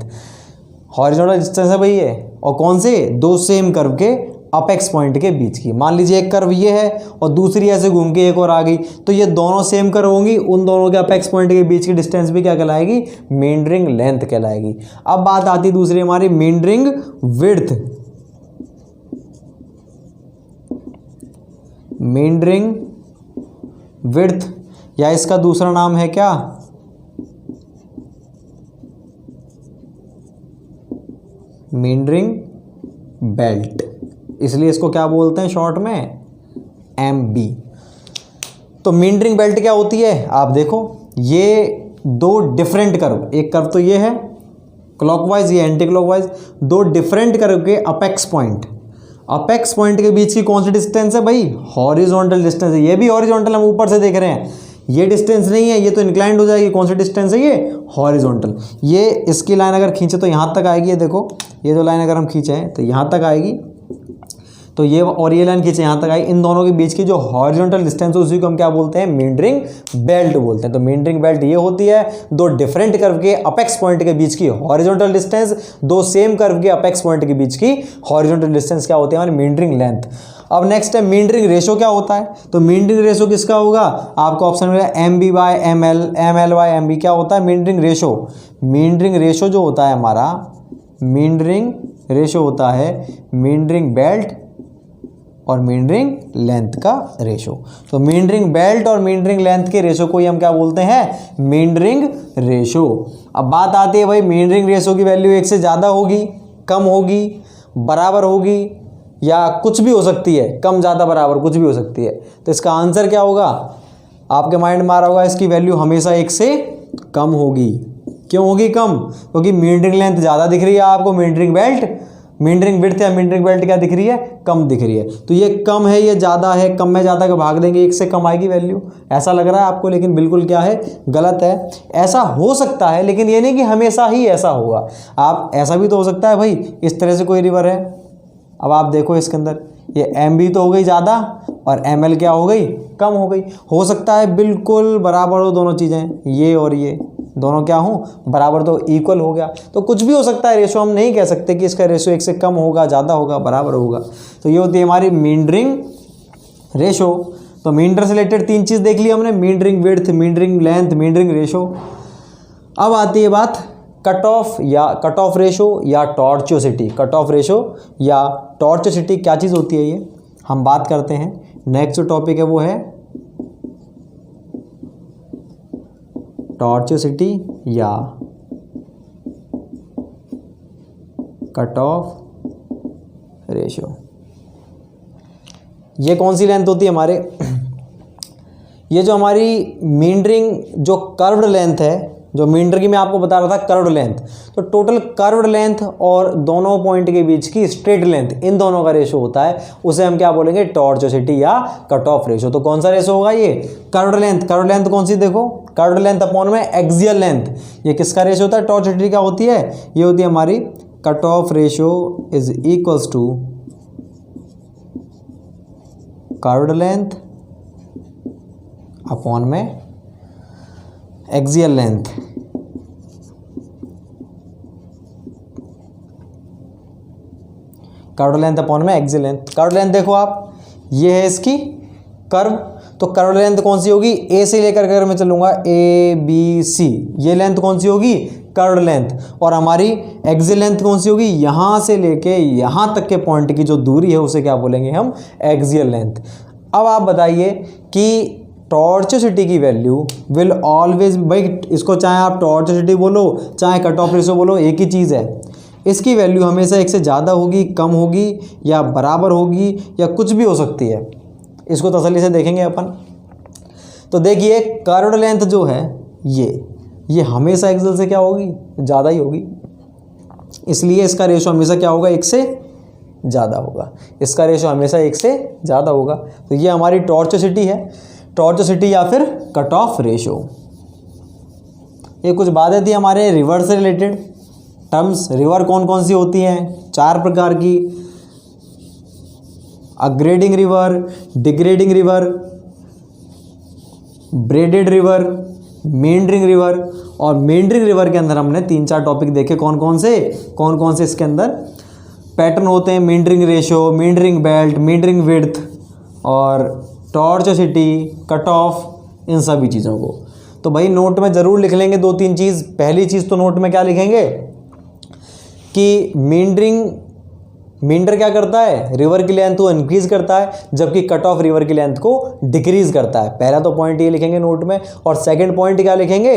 हॉरिजॉन्टल डिस्टेंस है भाई ये, और कौन से, 2 सेम कर्व के अपेक्स पॉइंट के बीच की। मान लीजिए एक कर्व ये है और दूसरी ऐसे घूम के एक और आ गई, तो ये दोनों सेम कर्व होंगी, उन दोनों के अपेक्स पॉइंट के बीच की डिस्टेंस भी क्या कहलाएगी, मींडरिंग लेंथ कहलाएगी। अब बात आती है दूसरी हमारी मींडरिंग विड्थ। मींडरिंग विड्थ, या इसका दूसरा नाम है क्या, मींडरिंग बेल्ट, इसलिए इसको क्या बोलते हैं शॉर्ट में, MB। तो मींडरिंग बेल्ट क्या होती है, आप देखो ये 2 डिफरेंट कर्व, एक कर्व तो ये है क्लॉकवाइज, ये एंटी क्लॉकवाइज, 2 डिफरेंट कर्व के अपेक्स पॉइंट के बीच की कौन सी डिस्टेंस है भाई, हॉरिजॉन्टल डिस्टेंस है। ये भी हॉरिजॉन्टल, हम ऊपर से देख रहे हैं, ये डिस्टेंस नहीं है, ये तो इंक्लाइंड हो जाएगी। कौन सी डिस्टेंस है ये, हॉरिजॉन्टल। ये इसकी लाइन अगर खींचे तो यहाँ तक आएगी, ये देखो, ये जो लाइन अगर हम खींचे तो यहाँ तक आएगी। तो ये और ये लाइन खींचे यहाँ तक आई, इन दोनों के बीच की जो हॉरिजॉन्टल डिस्टेंस है उसी को हम क्या बोलते हैं, मींडरिंग बेल्ट बोलते हैं। तो मींडरिंग बेल्ट ये होती है दो डिफरेंट कर्व के अपेक्स पॉइंट के बीच की हॉरिजॉन्टल डिस्टेंस, दो सेम कर्व के अपेक्स पॉइंट के बीच की हॉरिजॉन्टल डिस्टेंस क्या होती है हमारी, मींडरिंग लेंथ। अब नेक्स्ट है मींडरिंग रेशो क्या होता है, तो मींडरिंग रेशो किसका होगा, आपको ऑप्शन मिलेगा MB/ml, ML/MB क्या होता है मींडरिंग रेशो। मींडरिंग रेशो जो होता है हमारा, मींडरिंग रेशो होता है मींडरिंग बेल्ट और मींडरिंग लेंथ का रेशो। तो मींडरिंग बेल्ट और मींडरिंग लेंथ के रेशो को ही हम क्या बोलते हैं, मींडरिंग रेशो। अब बात आती है भाई मींडरिंग रेशो की वैल्यू 1 से ज़्यादा होगी, कम होगी, बराबर होगी या कुछ भी हो सकती है, कम ज़्यादा बराबर कुछ भी हो सकती है। तो इसका आंसर क्या होगा, आपके माइंड में आ रहा होगा इसकी वैल्यू हमेशा 1 से कम होगी। क्यों होगी कम, क्योंकि मींडरिंग लेंथ ज़्यादा दिख रही है आपको, मींडरिंग बेल्ट, मींडरिंग विड्थ या मींडरिंग बेल्ट क्या दिख रही है, कम दिख रही है। तो ये कम है, ये ज़्यादा है, कम में ज़्यादा का भाग देंगे 1 से कम आएगी वैल्यू, ऐसा लग रहा है आपको, लेकिन बिल्कुल क्या है, गलत है। ऐसा हो सकता है लेकिन ये नहीं कि हमेशा ही ऐसा होगा। आप ऐसा भी तो हो सकता है भाई, इस तरह से कोई रिवर है, अब आप देखो इसके अंदर ये MB तो हो गई ज़्यादा और ML क्या हो गई, कम हो गई। हो सकता है बिल्कुल बराबर हो दोनों चीज़ें, ये और ये दोनों क्या हो बराबर, तो इक्वल हो गया। तो कुछ भी हो सकता है, रेशो हम नहीं कह सकते कि इसका रेशो 1 से कम होगा, ज़्यादा होगा, बराबर होगा। तो ये होती है हमारी मींडरिंग रेशो। तो मींडर से रिलेटेड 3 चीज़ देख ली हमने, मींडरिंग विड्थ, मींडरिंग लेंथ, मींडरिंग रेशो। अब आती है बात कट ऑफ रेशो या टॉर्चोसिटी। कट ऑफ रेशो या टॉर्चोसिटी क्या चीज़ होती है ये हम बात करते हैं। नेक्स्ट जो टॉपिक है वो है टॉर्चोसिटी या कट ऑफ रेशो। ये कौन सी लेंथ होती है हमारे, ये जो हमारी मींडरिंग जो कर्व्ड लेंथ है, जो मींडर की मैं आपको बता रहा था कर्व्ड लेंथ, तो टोटल कर्व्ड लेंथ और दोनों पॉइंट के बीच की स्ट्रेट लेंथ, इन दोनों का रेशो होता है, उसे हम क्या बोलेंगे, टॉर्चोसिटी या कट ऑफ रेशो। तो कौन सा रेशो होगा ये, कर्व्ड लेंथ। कर्व्ड लेंथ कौन सी, देखो कर्व्ड लेंथ अपॉन में एक्सियल लेंथ, ये किसका रेशो होता है, टॉर्चोसिटी क्या होती है, ये होती है हमारी cut off ratio is equals to curved length upon में axial length. Curved length upon में एक्सियल लेंथ। कर्व्ड लेंथ देखो आप, ये है इसकी कर्व, तो कर्व्ड लेंथ कौन सी होगी, ए से लेकर अगर मैं चलूंगा ABC, ये लेंथ कौन सी होगी, कर्व्ड लेंथ। और हमारी एक्सियल लेंथ कौन सी होगी, यहां से लेके यहां तक के पॉइंट की जो दूरी है उसे क्या बोलेंगे हम, एक्सियल लेंथ। अब आप बताइए कि टॉर्चोसिटी की वैल्यू विल ऑलवेज, भाई इसको चाहे आप टॉर्चोसिटी बोलो चाहे कट ऑफ रेशो बोलो, एक ही चीज़ है, इसकी वैल्यू हमेशा 1 से ज़्यादा होगी, कम होगी या बराबर होगी या कुछ भी हो सकती है। इसको तसल्ली से देखेंगे अपन। तो देखिए कर्व्ड लेंथ जो है ये हमेशा एक्सियल से क्या होगी, ज़्यादा ही होगी, इसलिए इसका रेशो हमेशा क्या होगा, 1 से ज़्यादा होगा, इसका रेशो हमेशा 1 से ज़्यादा होगा। तो ये हमारी टॉर्चोसिटी है, टॉर्चोसिटी या फिर कट ऑफ रेशो। ये कुछ बातें थी हमारे रिवर से रिलेटेड टर्म्स। रिवर कौन कौन सी होती हैं, 4 प्रकार की, aggrading river, degrading river, braided river, meandering river. और मींडरिंग रिवर के अंदर हमने 3-4 टॉपिक देखे, कौन कौन से इसके अंदर पैटर्न होते हैं, मींडरिंग रेशो, मींडरिंग बेल्ट, मींडरिंग विड्थ और टॉर्चोसिटी, कट ऑफ, इन सभी चीज़ों को। तो भाई नोट में ज़रूर लिख लेंगे 2-3 चीज़। पहली चीज़ तो नोट में क्या लिखेंगे कि मींडर क्या करता है, रिवर की लेंथ को इंक्रीज करता है, जबकि कट ऑफ रिवर की लेंथ को डिक्रीज करता है। पहला तो पॉइंट ये लिखेंगे नोट में। और सेकंड पॉइंट क्या लिखेंगे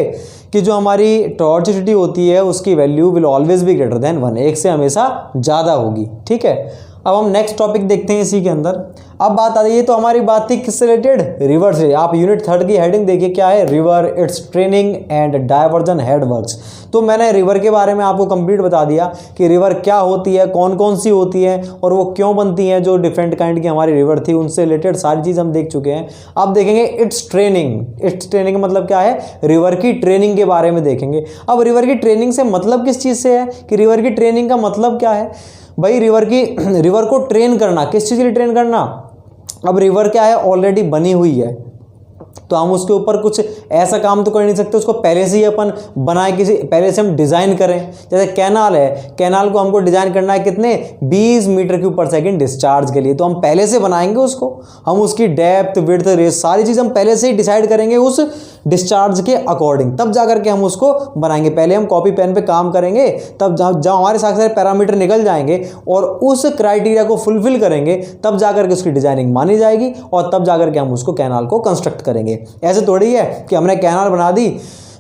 कि जो हमारी टॉर्चोसिटी होती है उसकी value will always be greater than 1, 1 से हमेशा ज़्यादा होगी। ठीक है, अब हम नेक्स्ट टॉपिक देखते हैं इसी के अंदर। अब बात आ रही है, तो हमारी बात थी किससे रिलेटेड, रिवर से। आप यूनिट 3 की हेडिंग देखिए क्या है, river, its training and diversion head works. तो मैंने रिवर के बारे में आपको कंप्लीट बता दिया कि रिवर क्या होती है, कौन कौन सी होती है और वो क्यों बनती हैं। जो डिफरेंट काइंड की हमारी रिवर थी उनसे रिलेटेड सारी चीज़ हम देख चुके हैं। अब देखेंगे इट्स ट्रेनिंग। इट्स ट्रेनिंग मतलब क्या है, रिवर की ट्रेनिंग के बारे में देखेंगे। अब रिवर की ट्रेनिंग से मतलब किस चीज़ से है कि रिवर की ट्रेनिंग का मतलब क्या है भाई, रिवर को ट्रेन करना, किस चीज़ के लिए ट्रेन करना। अब रिवर क्या है, ऑलरेडी बनी हुई है, तो हम उसके ऊपर कुछ ऐसा काम तो कर नहीं सकते उसको पहले से ही अपन बनाए, किसी पहले से हम डिज़ाइन करें। जैसे कैनाल है, कैनाल को हमको डिज़ाइन करना है कितने, 20 मीटर क्यूब पर सेकंड डिस्चार्ज के लिए, तो हम पहले से बनाएंगे उसको। हम उसकी डेप्थ, विड्थ, रेस सारी चीज़ हम पहले से ही डिसाइड करेंगे उस डिस्चार्ज के अकॉर्डिंग, तब जा करके हम उसको बनाएंगे। पहले हम कॉपी पेन पे काम करेंगे, तब जब हमारे सारे पैरामीटर निकल जाएंगे और उस क्राइटेरिया को फुलफिल करेंगे, तब जा करके उसकी डिजाइनिंग मानी जाएगी और तब जा करके हम उसको कैनाल को कंस्ट्रक्ट करेंगे। ऐसे थोड़ी है कि हमने कैनाल बना दी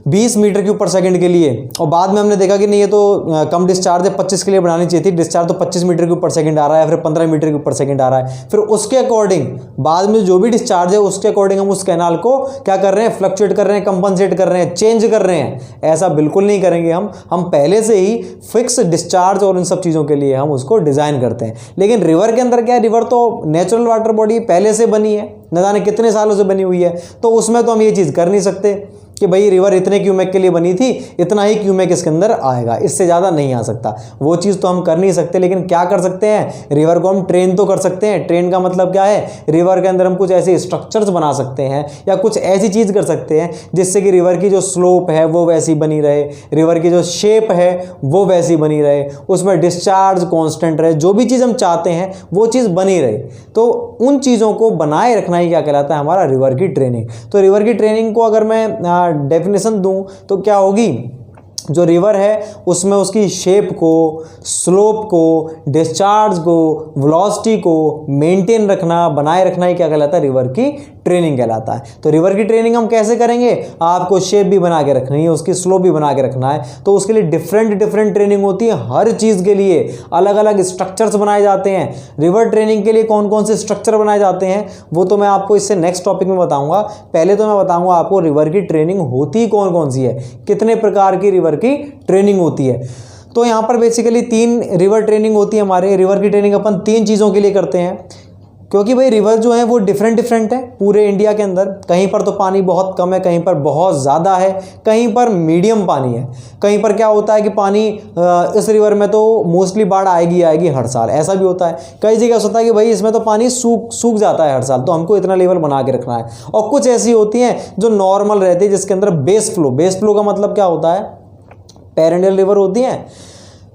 20 मीटर क्यूब पर सेकंड के लिए और बाद में हमने देखा कि नहीं ये तो कम डिस्चार्ज है, 25 के लिए बनानी चाहिए थी, डिस्चार्ज तो 25 मीटर क्यूब पर सेकंड आ रहा है, फिर 15 मीटर क्यूब पर सेकंड आ रहा है। फिर उसके अकॉर्डिंग बाद में जो भी डिस्चार्ज है उसके अकॉर्डिंग हम उस कैनाल को क्या कर रहे हैं, फ्लक्चुएट कर रहे हैं, कंपनसेट कर रहे हैं, चेंज कर रहे हैं। ऐसा बिल्कुल नहीं करेंगे हम पहले से ही फिक्स डिस्चार्ज और इन सब चीज़ों के लिए हम उसको डिज़ाइन करते हैं। लेकिन रिवर के अंदर क्या है, रिवर तो नेचुरल वाटर बॉडी पहले से बनी है, न जाने कितने सालों से बनी हुई है, तो उसमें तो हम ये चीज़ कर नहीं सकते कि भाई रिवर इतने क्यूमेक के लिए बनी थी, इतना ही क्यूमेक इसके अंदर आएगा, इससे ज़्यादा नहीं आ सकता। वो चीज़ तो हम कर नहीं सकते। लेकिन क्या कर सकते हैं, रिवर को हम ट्रेन तो कर सकते हैं। ट्रेन का मतलब क्या है, रिवर के अंदर हम कुछ ऐसे स्ट्रक्चर्स बना सकते हैं या कुछ ऐसी चीज़ कर सकते हैं जिससे कि रिवर की जो स्लोप है वो वैसी बनी रहे, रिवर की जो शेप है वो वैसी बनी रहे, उसमें डिस्चार्ज कॉन्स्टेंट रहे, जो भी चीज़ हम चाहते हैं वो चीज़ बनी रहे। तो उन चीज़ों को बनाए रखना ही क्या कहलाता है, हमारा रिवर की ट्रेनिंग। तो रिवर की ट्रेनिंग को अगर मैं डेफिनेशन दूं तो क्या होगी, जो रिवर है उसमें उसकी शेप को, स्लोप को, डिस्चार्ज को, वेलोसिटी को मेंटेन रखना, बनाए रखना ही क्या कहलाता है, रिवर की ट्रेनिंग कहलाता है। तो रिवर की ट्रेनिंग हम कैसे करेंगे, आपको शेप भी बना के रखनी है, उसकी स्लोप भी बना के रखना है, तो उसके लिए डिफरेंट ट्रेनिंग होती है। हर चीज़ के लिए अलग अलग स्ट्रक्चर्स बनाए जाते हैं। रिवर ट्रेनिंग के लिए कौन कौन से स्ट्रक्चर बनाए जाते हैं वो तो मैं आपको इससे नेक्स्ट टॉपिक में बताऊंगा। पहले तो मैं बताऊंगा आपको रिवर की ट्रेनिंग होती कौन कौन सी है, कितने प्रकार की रिवर की ट्रेनिंग होती है। तो यहाँ पर बेसिकली 3 रिवर ट्रेनिंग होती है हमारे। रिवर की ट्रेनिंग अपन 3 चीज़ों के लिए करते हैं, क्योंकि भाई रिवर जो है वो डिफरेंट है पूरे इंडिया के अंदर। कहीं पर तो पानी बहुत कम है, कहीं पर बहुत ज़्यादा है, कहीं पर मीडियम पानी है, कहीं पर क्या होता है कि पानी इस रिवर में तो मोस्टली बाढ़ आएगी हर साल, ऐसा भी होता है। कई जगह होता है कि भाई इसमें तो पानी सूख जाता है हर साल, तो हमको इतना लेवल बना के रखना है। और कुछ ऐसी होती हैं जो नॉर्मल रहती है, जिसके अंदर बेस फ्लो का मतलब क्या होता है, पेरेनियल रिवर होती हैं।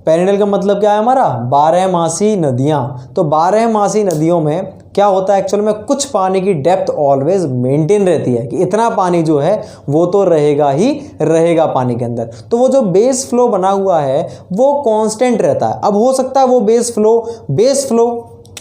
पेरेनियल का मतलब क्या है हमारा, 12मासी नदियाँ। तो 12मासी नदियों में क्या होता है एक्चुअल में, कुछ पानी की डेप्थ ऑलवेज मेंटेन रहती है कि इतना पानी जो है वो तो रहेगा ही रहेगा पानी के अंदर। तो वो जो बेस फ्लो बना हुआ है वो कांस्टेंट रहता है। अब हो सकता है वो बेस फ्लो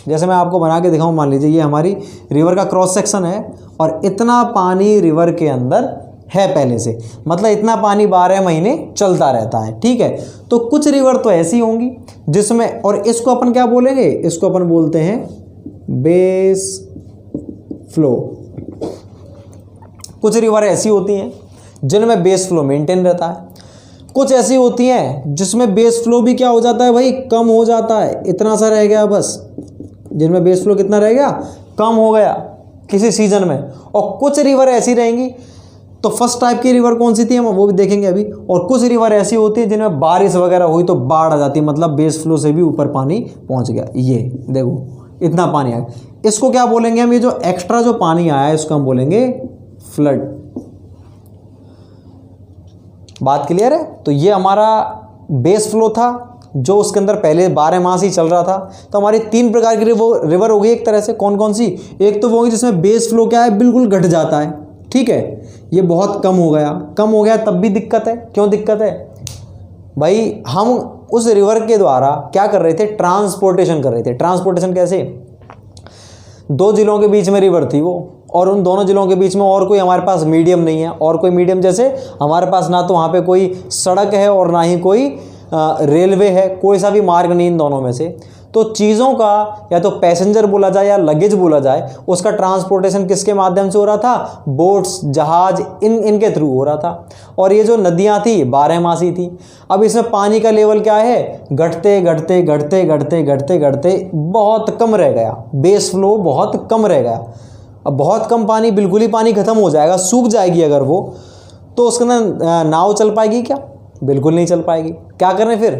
जैसे मैं आपको बना के दिखाऊं, मान लीजिए ये हमारी रिवर का क्रॉस सेक्शन है और इतना पानी रिवर के अंदर है पहले से, मतलब इतना पानी 12 महीने चलता रहता है, ठीक है। तो कुछ रिवर तो ऐसी होंगी जिसमें, और इसको अपन क्या बोलेंगे, इसको अपन बोलते हैं बेस फ्लो। कुछ रिवर ऐसी होती हैं जिनमें बेस फ्लो मेंटेन रहता है, कुछ ऐसी होती हैं जिसमें बेस फ्लो भी क्या हो जाता है भाई, कम हो जाता है, इतना सा रह गया बस, जिनमें बेस फ्लो कितना रह गया, कम हो गया किसी सीजन में। और कुछ रिवर ऐसी रहेंगी, तो फर्स्ट टाइप की रिवर कौन सी थी हम वो भी देखेंगे अभी। और कुछ रिवर ऐसी होती है जिनमें बारिश वगैरह हुई तो बाढ़ आ जाती है, मतलब बेस फ्लो से भी ऊपर पानी पहुंच गया, ये देखो इतना पानी आया। इसको क्या बोलेंगे हम, ये जो एक्स्ट्रा जो पानी आया है इसको हम बोलेंगे फ्लड। बात क्लियर है। तो ये हमारा बेस फ्लो था जो उसके अंदर पहले 12 मास ही चल रहा था। तो हमारी 3 प्रकार की रिवर हो गई एक तरह से। कौन कौन सी, एक तो वो होगी जिसमें बेस फ्लो क्या है, बिल्कुल घट जाता है, ठीक है, ये बहुत कम हो गया तब भी दिक्कत है। क्यों दिक्कत है भाई, हम उस रिवर के द्वारा क्या कर रहे थे, ट्रांसपोर्टेशन कर रहे थे। ट्रांसपोर्टेशन कैसे, 2 जिलों के बीच में रिवर थी वो, और उन दोनों जिलों के बीच में और कोई हमारे पास मीडियम नहीं है, और कोई मीडियम जैसे हमारे पास ना तो वहाँ पे कोई सड़क है और ना ही कोई रेलवे है, कोई सा भी मार्ग नहीं इन दोनों में से। तो चीज़ों का या तो पैसेंजर बोला जाए या लगेज बोला जाए, उसका ट्रांसपोर्टेशन किसके माध्यम से हो रहा था? बोट्स, जहाज, इनके थ्रू हो रहा था। और ये जो नदियाँ थी 12मासी थी। अब इसमें पानी का लेवल क्या है? घटते घटते घटते घटते घटते घटते बहुत कम रह गया, बेस फ्लो बहुत कम रह गया। अब बहुत कम पानी, बिल्कुल ही पानी खत्म हो जाएगा, सूख जाएगी अगर वो, तो उसके अंदर नाव चल पाएगी क्या? बिल्कुल नहीं चल पाएगी। क्या करें फिर?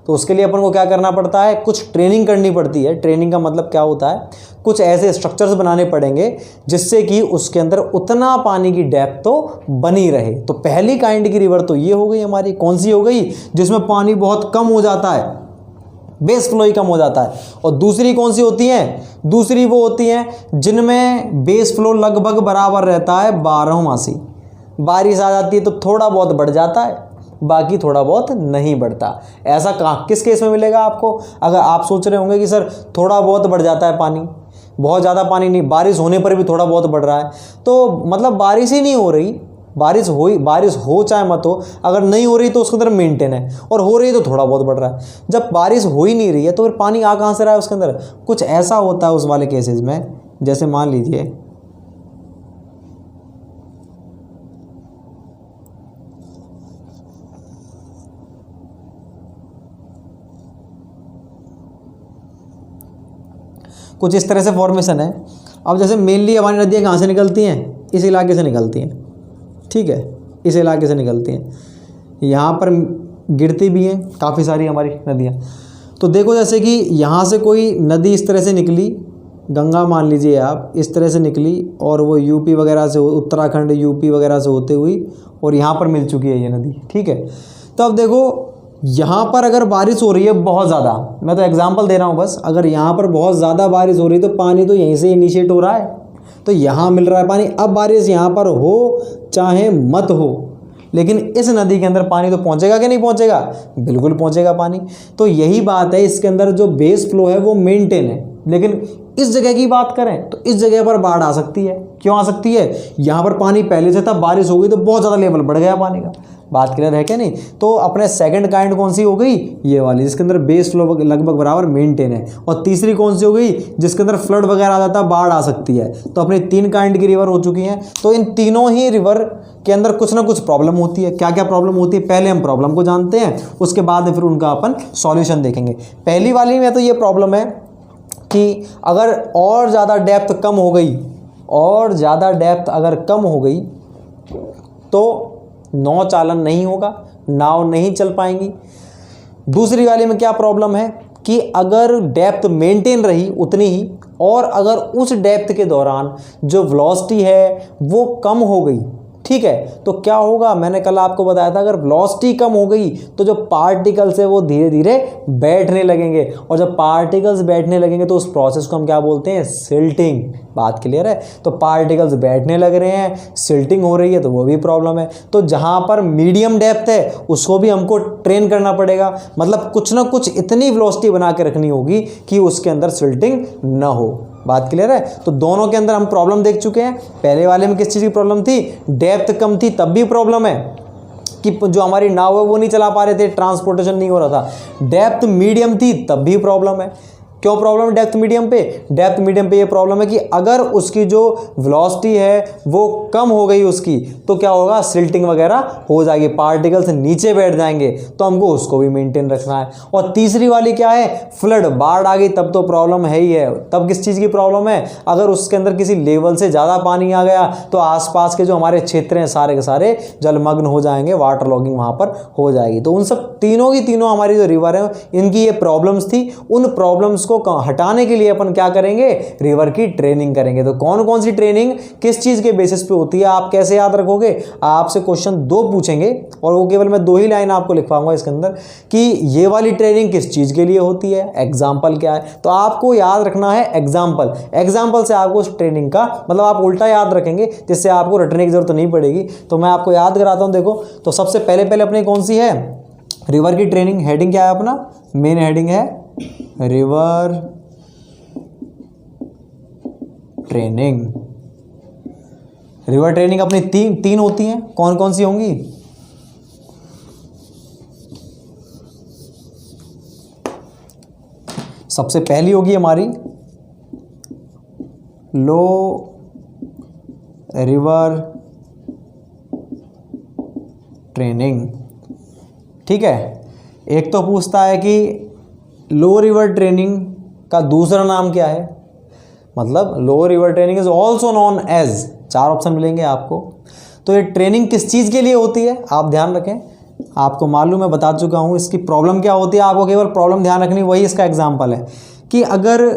तो उसके लिए अपन को क्या करना पड़ता है? कुछ ट्रेनिंग करनी पड़ती है। ट्रेनिंग का मतलब क्या होता है? कुछ ऐसे स्ट्रक्चर्स बनाने पड़ेंगे जिससे कि उसके अंदर उतना पानी की डेप्थ तो बनी रहे। तो पहली काइंड की रिवर तो ये हो गई हमारी। कौन सी हो गई? जिसमें पानी बहुत कम हो जाता है, बेस फ्लो ही कम हो जाता है। और दूसरी कौन सी होती हैं? दूसरी वो होती हैं जिनमें बेस फ्लो लगभग बराबर रहता है 12मासी। बारिश आ जाती है तो थोड़ा बहुत बढ़ जाता है, बाकी थोड़ा बहुत नहीं बढ़ता। ऐसा कहाँ किस केस में मिलेगा आपको? अगर आप सोच रहे होंगे कि सर थोड़ा बहुत बढ़ जाता है पानी, बहुत ज़्यादा पानी नहीं, बारिश होने पर भी थोड़ा बहुत बढ़ रहा है, तो मतलब बारिश ही नहीं हो रही। बारिश हो चाहे मत हो, अगर नहीं हो रही तो उसके अंदर मेंटेन है, और हो रही है तो थोड़ा बहुत बढ़ रहा है। जब बारिश हो ही नहीं रही है तो फिर पानी आ कहाँ से रहा है उसके अंदर? कुछ ऐसा होता है उस वाले केसेस में, जैसे मान लीजिए कुछ इस तरह से फॉर्मेशन है। अब जैसे मेनली हमारी नदियाँ कहाँ से निकलती हैं? इस इलाके से निकलती हैं, ठीक है, इस इलाके से निकलती हैं। यहाँ पर गिरती भी हैं काफ़ी सारी हमारी नदियाँ। तो देखो जैसे कि यहाँ से कोई नदी इस तरह से निकली, गंगा मान लीजिए आप, इस तरह से निकली और वो यूपी वगैरह से, उत्तराखंड यूपी वगैरह से होते हुई और यहाँ पर मिल चुकी है ये नदी, ठीक है। तो अब देखो यहाँ पर अगर बारिश हो रही है बहुत ज़्यादा, मैं तो एग्जांपल दे रहा हूँ बस, अगर यहाँ पर बहुत ज़्यादा बारिश हो रही है तो पानी तो यहीं से इनिशिएट हो रहा है, तो यहाँ मिल रहा है पानी। अब बारिश यहाँ पर हो चाहे मत हो, लेकिन इस नदी के अंदर पानी तो पहुँचेगा कि नहीं पहुँचेगा? बिल्कुल पहुँचेगा पानी। तो यही बात है, इसके अंदर जो बेस फ्लो है वो मेंटेन है। लेकिन इस जगह की बात करें तो इस जगह पर बाढ़ आ सकती है। क्यों आ सकती है? यहाँ पर पानी पहले से था, बारिश हो गई तो बहुत ज़्यादा लेवल बढ़ गया पानी का। बात क्लियर है क्या नहीं? तो अपने सेकंड काइंड कौन सी हो गई? ये वाली, जिसके अंदर बेस फ्लो लगभग बराबर मेंटेन है। और तीसरी कौन सी हो गई? जिसके अंदर फ्लड वगैरह आ जाता है, बाढ़ आ सकती है। तो अपनी 3 काइंड की रिवर हो चुकी हैं। तो इन तीनों ही रिवर के अंदर कुछ ना कुछ प्रॉब्लम होती है। क्या क्या प्रॉब्लम होती है? पहले हम प्रॉब्लम को जानते हैं, उसके बाद फिर उनका अपन सॉल्यूशन देखेंगे। पहली वाली में तो ये प्रॉब्लम है कि अगर और ज़्यादा डेप्थ कम हो गई, और ज़्यादा डेप्थ अगर कम हो गई तो नौ चालन नहीं होगा, नाव नहीं चल पाएंगी। दूसरी वाली में क्या प्रॉब्लम है कि अगर डेप्थ मेंटेन रही उतनी ही, और अगर उस डेप्थ के दौरान जो वेलोसिटी है वो कम हो गई, ठीक है, तो क्या होगा? मैंने कल आपको बताया था, अगर वेलोसिटी कम हो गई तो जो पार्टिकल्स है वो धीरे धीरे बैठने लगेंगे, और जब पार्टिकल्स बैठने लगेंगे तो उस प्रोसेस को हम क्या बोलते हैं? सिल्टिंग। बात क्लियर है? तो पार्टिकल्स बैठने लग रहे हैं, सिल्टिंग हो रही है, तो वो भी प्रॉब्लम है। तो जहाँ पर मीडियम डेप्थ है उसको भी हमको ट्रेन करना पड़ेगा, मतलब कुछ ना कुछ इतनी वेलोसिटी बना के रखनी होगी कि उसके अंदर सिल्टिंग ना हो। बात क्लियर है? तो दोनों के अंदर हम प्रॉब्लम देख चुके हैं। पहले वाले में किस चीज़ की प्रॉब्लम थी? डेप्थ कम थी, तब भी प्रॉब्लम है कि जो हमारी नाव है वो नहीं चला पा रहे थे, ट्रांसपोर्टेशन नहीं हो रहा था। डेप्थ मीडियम थी, तब भी प्रॉब्लम है। क्यों प्रॉब्लम है डेप्थ मीडियम पे? डेप्थ मीडियम पे ये प्रॉब्लम है कि अगर उसकी जो वेलोसिटी है वो कम हो गई उसकी, तो क्या होगा? सिल्टिंग वगैरह हो जाएगी, पार्टिकल्स नीचे बैठ जाएंगे, तो हमको उसको भी मेंटेन रखना है। और तीसरी वाली क्या है? फ्लड, बाढ़ आ गई तब तो प्रॉब्लम है ही है। तब किस चीज़ की प्रॉब्लम है? अगर उसके अंदर किसी लेवल से ज़्यादा पानी आ गया तो आसपास के जो हमारे क्षेत्र हैं सारे के सारे जलमग्न हो जाएंगे, वाटर लॉगिंग वहाँ पर हो जाएगी। तो उन सब तीनों की तीनों हमारी जो रिवर है इनकी ये प्रॉब्लम्स थी। उन प्रॉब्लम्स को हटाने के लिए अपन क्या करेंगे? रिवर की ट्रेनिंग करेंगे। तो कौन कौन सी ट्रेनिंग किस चीज के बेसिस पे होती है, आप कैसे याद रखोगे? आपसे क्वेश्चन 2 पूछेंगे और वो केवल मैं 2 ही लाइन आपको लिखवाऊंगा इसके अंदर कि ये वाली ट्रेनिंग किस चीज के लिए होती है, एग्जाम्पल क्या है। तो आपको याद रखना है एग्जाम्पल। एग्जाम्पल से आपको उस ट्रेनिंग का मतलब आप उल्टा याद रखेंगे, जिससे आपको रटने की जरूरत नहीं पड़ेगी। तो मैं आपको याद कराता हूं। देखो, तो सबसे पहले अपने कौन सी है? रिवर की ट्रेनिंग। हेडिंग क्या है अपना? मेन हेडिंग है रिवर ट्रेनिंग। रिवर ट्रेनिंग अपनी तीन होती हैं। कौन कौन सी होंगी? सबसे पहली होगी हमारी लो रिवर ट्रेनिंग। ठीक है, एक तो पूछता है कि लो रिवर ट्रेनिंग का दूसरा नाम क्या है, मतलब low river training is also known as, 4 option मिलेंगे आपको। तो ये ट्रेनिंग किस चीज़ के लिए होती है आप ध्यान रखें, आपको मालूम है, बता चुका हूँ इसकी प्रॉब्लम क्या होती है, आपको केवल प्रॉब्लम ध्यान रखनी, वही इसका एग्जाम्पल है कि अगर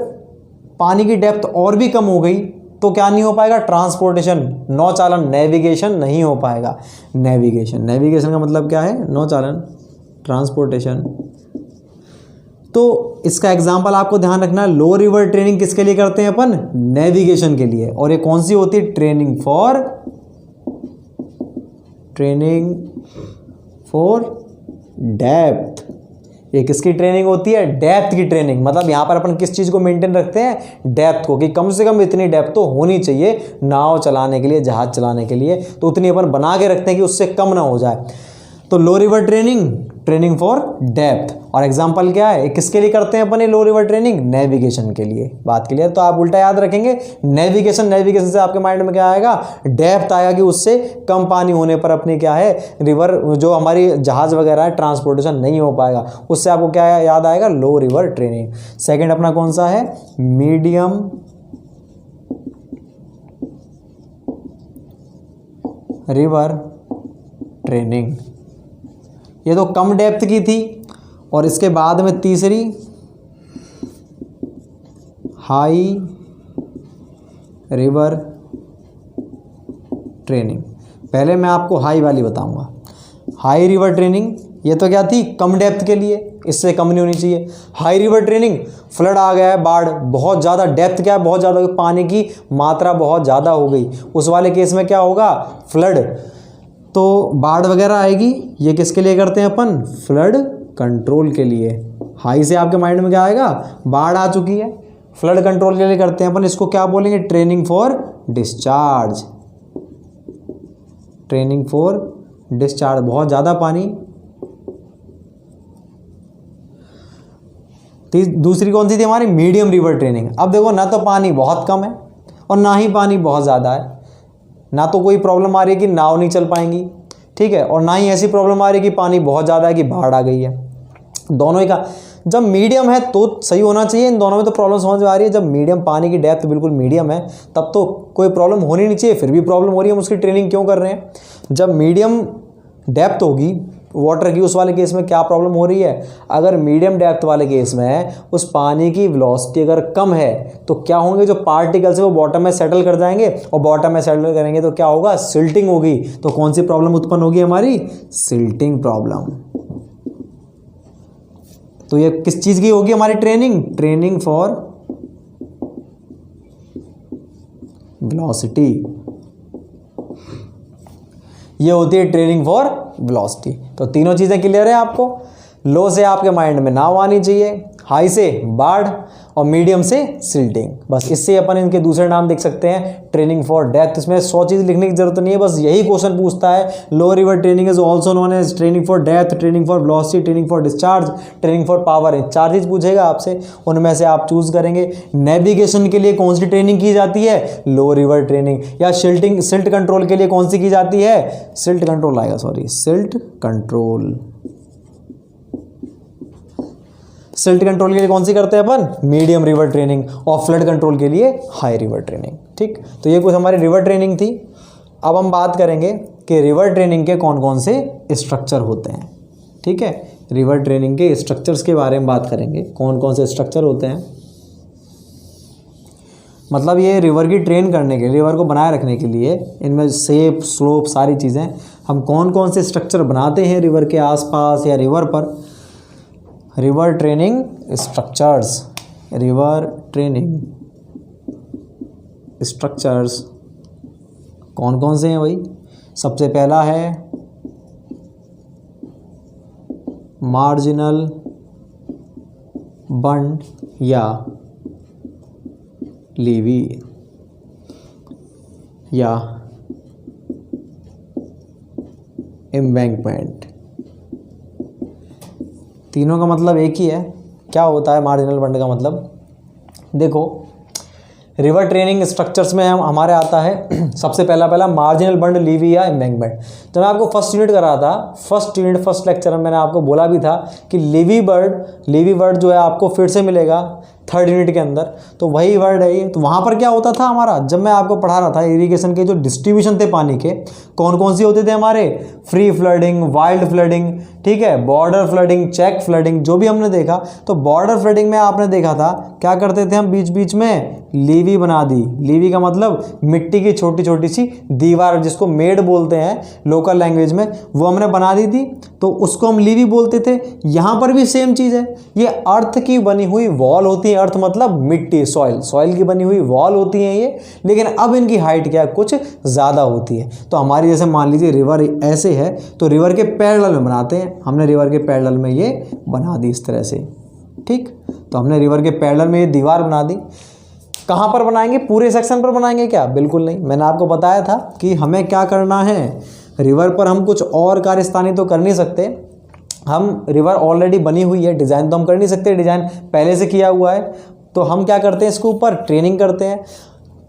पानी की डेप्थ और भी कम हो गई तो क्या नहीं हो पाएगा, ट्रांसपोर्टेशन, नौचालन, नेविगेशन नहीं हो पाएगा। नेविगेशन का मतलब क्या है, नौचालन, ट्रांसपोर्टेशन। तो इसका एग्जाम्पल आपको ध्यान रखना, लो रिवर ट्रेनिंग किसके लिए करते हैं अपन, नेविगेशन के लिए। और ये कौन सी होती है, ट्रेनिंग फॉर डेप्थ। ये किसकी ट्रेनिंग होती है, डेप्थ की ट्रेनिंग। मतलब यहाँ पर अपन किस चीज़ को मेंटेन रखते हैं, डेप्थ को, कि कम से कम इतनी डेप्थ तो होनी चाहिए नाव चलाने के लिए, जहाज चलाने के लिए, तो उतनी अपन बना के रखते हैं कि उससे कम ना हो जाए। तो लो रिवर ट्रेनिंग फॉर डेप्थ। और एग्जांपल क्या है, किसके लिए करते हैं अपन ये लो रिवर ट्रेनिंग, नेविगेशन के लिए। बात क्लियर, तो आप उल्टा याद रखेंगे, नेविगेशन से आपके माइंड में क्या आएगा, डेप्थ आएगा कि उससे कम पानी होने पर अपनी क्या है, रिवर जो हमारी जहाज वगैरह है, ट्रांसपोर्टेशन नहीं हो पाएगा, उससे आपको क्या याद आएगा, लो रिवर ट्रेनिंग। सेकेंड अपना कौन सा है, मीडियम रिवर ट्रेनिंग। ये तो कम डेप्थ की थी। और इसके बाद में तीसरी हाई रिवर ट्रेनिंग। पहले मैं आपको हाई वाली बताऊंगा। हाई रिवर ट्रेनिंग ये तो क्या थी, कम डेप्थ के लिए, इससे कम नहीं होनी चाहिए। हाई रिवर ट्रेनिंग, फ्लड आ गया है, बाढ़, बहुत ज़्यादा डेप्थ क्या है, बहुत ज़्यादा, पानी की मात्रा बहुत ज़्यादा हो गई, उस वाले केस में क्या होगा, फ्लड, तो बाढ़ वगैरह आएगी। ये किसके लिए करते हैं अपन, फ्लड कंट्रोल के लिए। हाई से आपके माइंड में क्या आएगा, बाढ़ आ चुकी है, फ्लड कंट्रोल के लिए करते हैं अपन। इसको क्या बोलेंगे, training for discharge. Training for discharge, बहुत ज़्यादा पानी। दूसरी कौन सी थी हमारी, मीडियम रिवर ट्रेनिंग। अब देखो, ना तो पानी बहुत कम है और ना ही पानी बहुत ज़्यादा है, ना तो कोई प्रॉब्लम आ रही है कि नाव नहीं चल पाएंगी, ठीक है, और ना ही ऐसी प्रॉब्लम आ रही है कि पानी बहुत ज़्यादा है कि बाढ़ आ गई है। दोनों ही का जब मीडियम है तो सही होना चाहिए। इन दोनों में तो प्रॉब्लम समझ में आ रही है। जब मीडियम, पानी की डेप्थ बिल्कुल मीडियम है, तब तो कोई प्रॉब्लम होनी नहीं चाहिए, फिर भी प्रॉब्लम हो रही है, हम उसकी ट्रेनिंग क्यों कर रहे हैं। जब मीडियम डेप्थ होगी वाटर की, उस वाले केस में क्या प्रॉब्लम हो रही है, अगर मीडियम डेप्थ वाले केस में उस पानी की वेलोसिटी अगर कम है तो क्या होंगे, जो पार्टिकल्स है वो बॉटम में सेटल कर जाएंगे, और बॉटम में सेटल करेंगे तो क्या होगा, सिल्टिंग होगी। तो कौन सी प्रॉब्लम उत्पन्न होगी हमारी, सिल्टिंग प्रॉब्लम। तो ये किस चीज़ की होगी हमारी ट्रेनिंग फॉर वेलोसिटी। ये होती है ट्रेनिंग फॉर वेलोसिटी। तो तीनों चीज़ें क्लियर है आपको। लो से आपके माइंड में नाव आनी चाहिए, हाई से बाढ़, और मीडियम से सिल्टिंग। बस इससे अपन इनके दूसरे नाम देख सकते हैं, ट्रेनिंग फॉर डेप्थ। इसमें 100 चीज़ लिखने की जरूरत नहीं है, बस यही क्वेश्चन पूछता है। Low river training is also known as training for depth, training for velocity, training for discharge, training for power. 4 चीज़ पूछेगा आपसे, उनमें से आप चूज करेंगे। नेविगेशन के लिए कौन सी ट्रेनिंग की जाती है, लो रिवर ट्रेनिंग। या सिल्ट कंट्रोल के लिए कौन सी की जाती है, सिल्ट कंट्रोल आएगा, sorry, silt control. Silt control के लिए कौन सी करते हैं अपन, मीडियम रिवर ट्रेनिंग। और फ्लड कंट्रोल के लिए हाई रिवर ट्रेनिंग। ठीक, तो ये कुछ हमारी रिवर ट्रेनिंग थी। अब हम बात करेंगे कि रिवर ट्रेनिंग के कौन कौन से स्ट्रक्चर होते हैं। ठीक है, रिवर ट्रेनिंग के स्ट्रक्चर्स के बारे में बात करेंगे, कौन कौन से स्ट्रक्चर होते हैं। मतलब ये रिवर की ट्रेन करने के लिए, रिवर को बनाए रखने के लिए, इनमें शेप, स्लोप, सारी चीज़ें, हम कौन कौन से स्ट्रक्चर बनाते हैं रिवर के आसपास या रिवर पर। River training structures, river training structures कौन कौन से हैं भाई। सबसे पहला है मार्जिनल बंड या लीवी या एम्बैंकमेंट। तीनों का मतलब एक ही है, क्या होता है मार्जिनल बंड का मतलब? देखो, रिवर ट्रेनिंग स्ट्रक्चर्स में हमारे आता है सबसे पहला मार्जिनल बंड, लीवी या एम्बैंकमेंट। तो मैं आपको फर्स्ट यूनिट करा था, फर्स्ट लेक्चर में मैंने आपको बोला भी था कि लीवी वर्ड जो है आपको फिर से मिलेगा थर्ड यूनिट के अंदर, तो वही वर्ड है ये। तो वहाँ पर क्या होता था हमारा, जब मैं आपको पढ़ा रहा था इरिगेशन के जो डिस्ट्रीब्यूशन थे पानी के, कौन कौन से होते थे हमारे, फ्री फ्लडिंग, वाइल्ड फ्लडिंग, ठीक है, बॉर्डर फ्लडिंग, चेक फ्लडिंग, जो भी हमने देखा। तो बॉर्डर फ्लडिंग में आपने देखा था क्या करते थे हम, बीच बीच में लीवी बना दी। लीवी का मतलब मिट्टी की छोटी छोटी सी दीवार, जिसको मेड बोलते हैं लोकल लैंग्वेज में, वो हमने बना दी थी, तो उसको हम लीवी बोलते थे। यहाँ पर भी सेम चीज़ है, ये अर्थ की बनी हुई वॉल होती है। अर्थ मतलब मिट्टी, सॉइल की बनी हुई वॉल होती है ये, लेकिन अब इनकी हाइट क्या है, कुछ ज़्यादा होती है। तो हमारी जैसे मान लीजिए रिवर ऐसे है, तो रिवर के पैरेलल में बनाते हैं, हमने रिवर के पैरेलल में ये बना दी इस तरह से, ठीक। तो हमने रिवर के पैरेलल में ये दीवार बना दी। कहाँ पर बनाएंगे, पूरे सेक्शन पर बनाएंगे क्या? बिल्कुल नहीं। मैंने आपको बताया था कि हमें क्या करना है, रिवर पर हम कुछ और कार्यस्थानी तो कर नहीं सकते। हम रिवर ऑलरेडी बनी हुई है, डिज़ाइन तो हम कर नहीं सकते, डिज़ाइन पहले से किया हुआ है। तो हम क्या करते हैं, इसके ऊपर ट्रेनिंग करते हैं।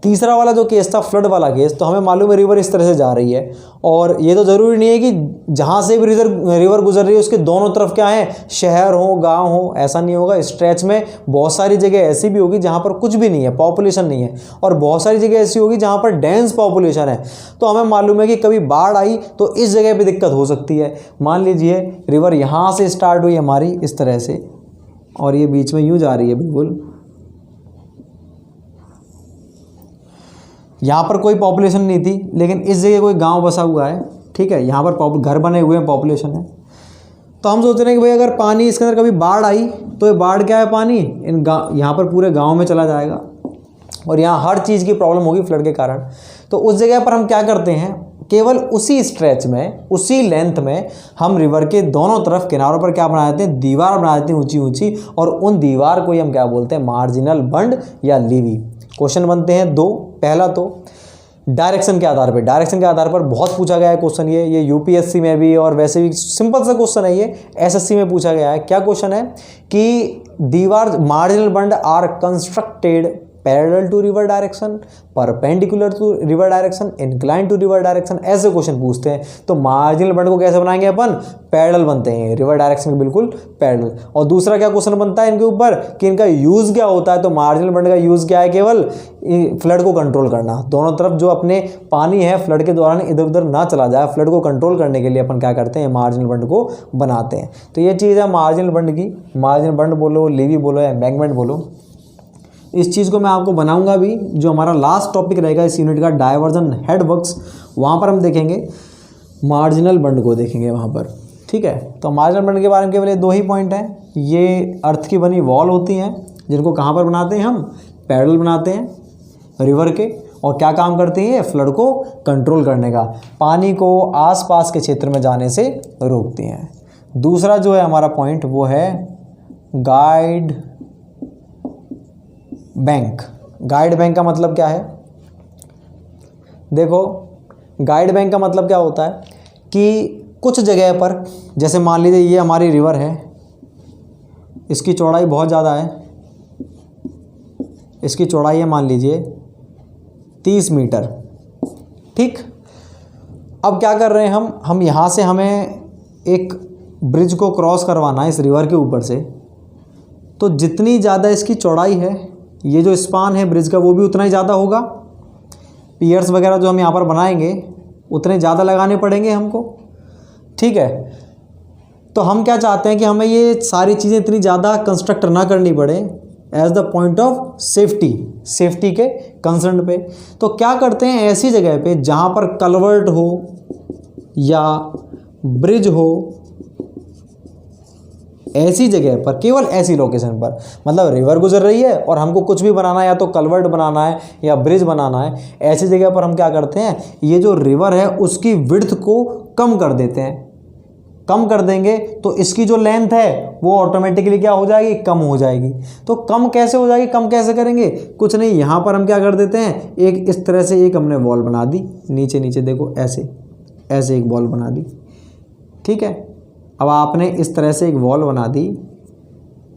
तीसरा वाला जो केस था, फ्लड वाला केस, तो हमें मालूम है रिवर इस तरह से जा रही है, और ये तो ज़रूरी नहीं है कि जहाँ से भी रिवर गुजर रही है उसके दोनों तरफ क्या है, शहर हो, गांव हो, ऐसा नहीं होगा। स्ट्रेच में बहुत सारी जगह ऐसी भी होगी जहाँ पर कुछ भी नहीं है, पॉपुलेशन नहीं है, और बहुत सारी जगह ऐसी होगी जहाँ पर डेंस पॉपुलेशन है। तो हमें मालूम है कि कभी बाढ़ आई तो इस जगह पर दिक्कत हो सकती है। मान लीजिए रिवर यहाँ से स्टार्ट हुई हमारी इस तरह से, और ये बीच में यूँ जा रही है, बिल्कुल यहाँ पर कोई पॉपुलेशन नहीं थी, लेकिन इस जगह कोई गांव बसा हुआ है, ठीक है, यहाँ पर घर बने हुए हैं, पॉपुलेशन है। तो हम सोच रहे हैं कि भाई अगर पानी इसके अंदर कभी बाढ़ आई तो ये बाढ़ क्या है, पानी यहाँ पर पूरे गांव में चला जाएगा, और यहाँ हर चीज़ की प्रॉब्लम होगी फ्लड के कारण। तो उस जगह पर हम क्या करते हैं, केवल उसी स्ट्रेच में, उसी लेंथ में हम रिवर के दोनों तरफ किनारों पर क्या बना देते हैं, दीवार बना देते हैं ऊंची ऊंची, और उन दीवार को ही हम क्या बोलते हैं, मार्जिनल बंड या लीवी। क्वेश्चन बनते हैं दो। पहला तो डायरेक्शन के आधार पर, डायरेक्शन के आधार पर बहुत पूछा गया है क्वेश्चन, ये यूपीएससी में भी और वैसे भी सिंपल सा क्वेश्चन है, ये एसएससी में पूछा गया है। क्या क्वेश्चन है कि दीवार marginal bund are constructed parallel to river direction, perpendicular to river direction, incline to river direction, ऐसे क्वेश्चन पूछते हैं। तो मार्जिनल बंड को कैसे बनाएंगे अपन, पैरेलल बनते हैं, रिवर डायरेक्शन के बिल्कुल पैरेलल। और दूसरा क्या क्वेश्चन बनता है इनके ऊपर कि इनका यूज़ क्या होता है, तो मार्जिनल बंड का यूज़ क्या है, केवल फ्लड को कंट्रोल करना। दोनों तरफ जो अपने पानी है फ्लड के दौरान इधर उधर ना चला जाए, फ्लड को कंट्रोल करने के लिए अपन क्या करते हैं, मार्जिनल बंड को बनाते हैं। तो ये चीज़ है मार्जिनल बंड की। मार्जिनल बंड बोलो, लीवी बोलो या एम्बैंकमेंट बोलो, इस चीज़ को मैं आपको बनाऊंगा भी। जो हमारा लास्ट टॉपिक रहेगा इस यूनिट का, डाइवर्जन हेड वर्क्स, वहाँ पर हम देखेंगे मार्जिनल बंड को देखेंगे वहाँ पर, ठीक है। तो मार्जिनल बंड के बारे में केवल ये दो ही पॉइंट हैं। ये अर्थ की बनी वॉल होती हैं, जिनको कहाँ पर बनाते हैं हम, पैरेलल बनाते हैं रिवर के, और क्या काम करती हैं, फ्लड को कंट्रोल करने का, पानी को आसपास के क्षेत्र में जाने से रोकती हैं। दूसरा जो है हमारा पॉइंट वो है गाइड बैंक। गाइड बैंक का मतलब क्या है, देखो गाइड बैंक का मतलब क्या होता है कि कुछ जगह पर, जैसे मान लीजिए ये हमारी रिवर है, इसकी चौड़ाई बहुत ज़्यादा है, इसकी चौड़ाई है मान लीजिए 30 मीटर, ठीक। अब क्या कर रहे हैं हम यहाँ से हमें एक ब्रिज को क्रॉस करवाना है इस रिवर के ऊपर से, तो जितनी ज़्यादा इसकी चौड़ाई है, ये जो स्पान है ब्रिज का वो भी उतना ही ज़्यादा होगा। पियर्स वगैरह जो हम यहाँ पर बनाएंगे उतने ज़्यादा लगाने पड़ेंगे हमको, ठीक है। तो हम क्या चाहते हैं कि हमें ये सारी चीज़ें इतनी ज़्यादा कंस्ट्रक्ट ना करनी पड़े as the point of safety के कंसर्न पे। तो क्या करते हैं, ऐसी जगह पे जहाँ पर कलवर्ट हो या ब्रिज हो, ऐसी जगह पर, केवल ऐसी लोकेशन पर, मतलब रिवर गुजर रही है और हमको कुछ भी बनाना है, या तो कलवर्ट बनाना है या ब्रिज बनाना है, ऐसी जगह पर हम क्या करते हैं, ये जो रिवर है उसकी विड्थ को कम कर देते हैं। कम कर देंगे तो इसकी जो लेंथ है वो ऑटोमेटिकली क्या हो जाएगी, कम हो जाएगी। तो कम कैसे हो जाएगी, कम कैसे करेंगे, कुछ नहीं, यहाँ पर हम क्या कर देते हैं, एक इस तरह से एक हमने वॉल बना दी, नीचे नीचे देखो ऐसे एक वॉल बना दी, ठीक है। अब आपने इस तरह से एक वॉल बना दी,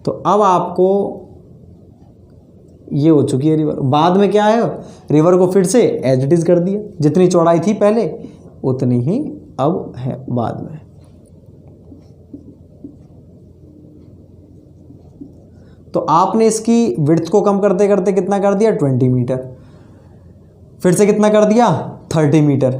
तो अब आपको ये हो चुकी है रिवर। बाद में क्या है, रिवर को फिर से एज इट इज कर दिया, जितनी चौड़ाई थी पहले उतनी ही अब है बाद में। तो आपने इसकी विड्थ को कम करते करते कितना कर दिया, 20 मीटर, फिर से कितना कर दिया, 30 मीटर।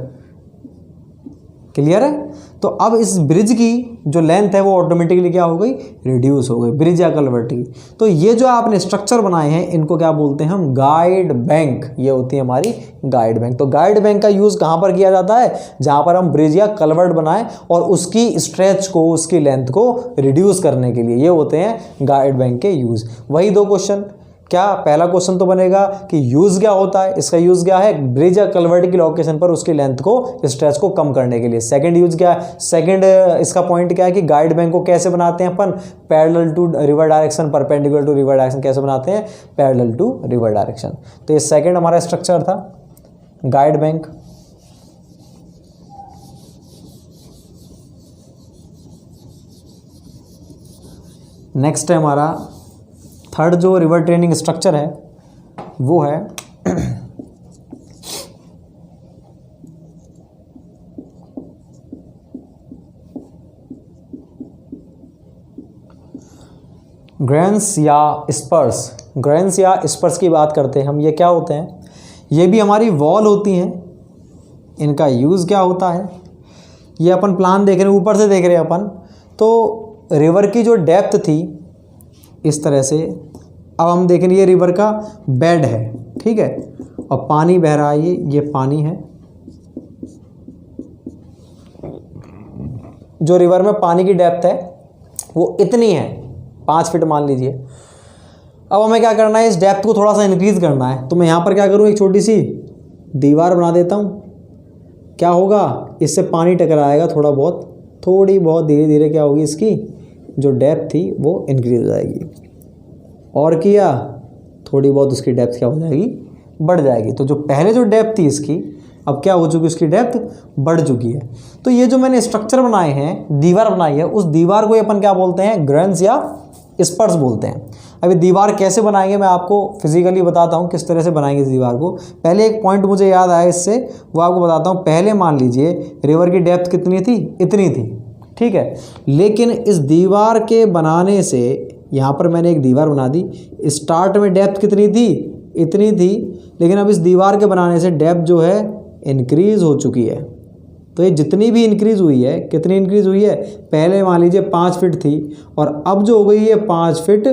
क्लियर है। तो अब इस ब्रिज की जो लेंथ है वो ऑटोमेटिकली क्या हो गई, रिड्यूस हो गई, ब्रिज या कलवर्ट की। तो ये जो आपने स्ट्रक्चर बनाए हैं इनको क्या बोलते हैं हम, गाइड बैंक। ये होती है हमारी गाइड बैंक। तो गाइड बैंक का यूज़ कहाँ पर किया जाता है, जहाँ पर हम ब्रिज या कलवर्ट बनाएं और उसकी स्ट्रेच को, उसकी लेंथ को रिड्यूस करने के लिए, ये होते हैं गाइड बैंक के यूज़। वही दो क्वेश्चन, क्या पहला क्वेश्चन तो बनेगा कि यूज़ क्या होता है, इसका यूज़ क्या है, ब्रिज या कलवर्ट की लोकेशन पर उसकी लेंथ को, स्ट्रेच को कम करने के लिए। सेकंड यूज़ क्या है, सेकंड इसका पॉइंट क्या है कि गाइड बैंक को कैसे बनाते हैं अपन, parallel to river direction, perpendicular to river direction. कैसे बनाते हैं, पैरेलल टू रिवर डायरेक्शन। तो ये सेकंड हमारा स्ट्रक्चर था गाइड बैंक। नेक्स्ट है हमारा थर्ड जो रिवर ट्रेनिंग स्ट्रक्चर है वो है ग्रेन्स या स्पर्स। ग्रेन्स या स्पर्स की बात करते हैं हम। ये क्या होते हैं, ये भी हमारी वॉल होती हैं। इनका यूज़ क्या होता है, ये अपन प्लान देख रहे हैं, ऊपर से देख रहे हैं अपन। तो रिवर की जो डेप्थ थी इस तरह से, अब हम देख रहे हैं ये रिवर का बेड है, ठीक है, और पानी बह रहा है, ये पानी है। जो रिवर में पानी की डेप्थ है वो इतनी है, 5 फीट मान लीजिए। अब हमें क्या करना है, इस डेप्थ को थोड़ा सा इंक्रीज़ करना है। तो मैं यहाँ पर क्या करूँ, एक छोटी सी दीवार बना देता हूँ। क्या होगा, इससे पानी टकराएगा थोड़ा बहुत, थोड़ी बहुत धीरे धीरे क्या होगी, इसकी जो डेप्थ थी वो इंक्रीज हो जाएगी। और किया थोड़ी बहुत उसकी डेप्थ क्या हो जाएगी, बढ़ जाएगी। तो जो पहले जो डेप्थ थी इसकी, अब क्या हो चुकी, उसकी डेप्थ बढ़ चुकी है। तो ये जो मैंने स्ट्रक्चर बनाए हैं, दीवार बनाई है, उस दीवार को अपन क्या बोलते हैं, ग्रेन्स या स्पर्स बोलते हैं। अभी दीवार कैसे बनाएंगे मैं आपको फिजिकली बताता हूँ, किस तरह से बनाएंगे इस दीवार को। पहले एक पॉइंट मुझे याद आया इससे, वो आपको बताता हूँ। पहले मान लीजिए रिवर की डेप्थ कितनी थी, इतनी थी, ठीक है। लेकिन इस दीवार के बनाने से, यहाँ पर मैंने एक दीवार बना दी, स्टार्ट में डेप्थ कितनी थी, इतनी थी, लेकिन अब इस दीवार के बनाने से डेप्थ जो है इंक्रीज़ हो चुकी है। तो ये जितनी भी इंक्रीज़ हुई है, कितनी इंक्रीज़ हुई है, पहले मान लीजिए 5 फीट थी और अब जो हो गई है 5 फीट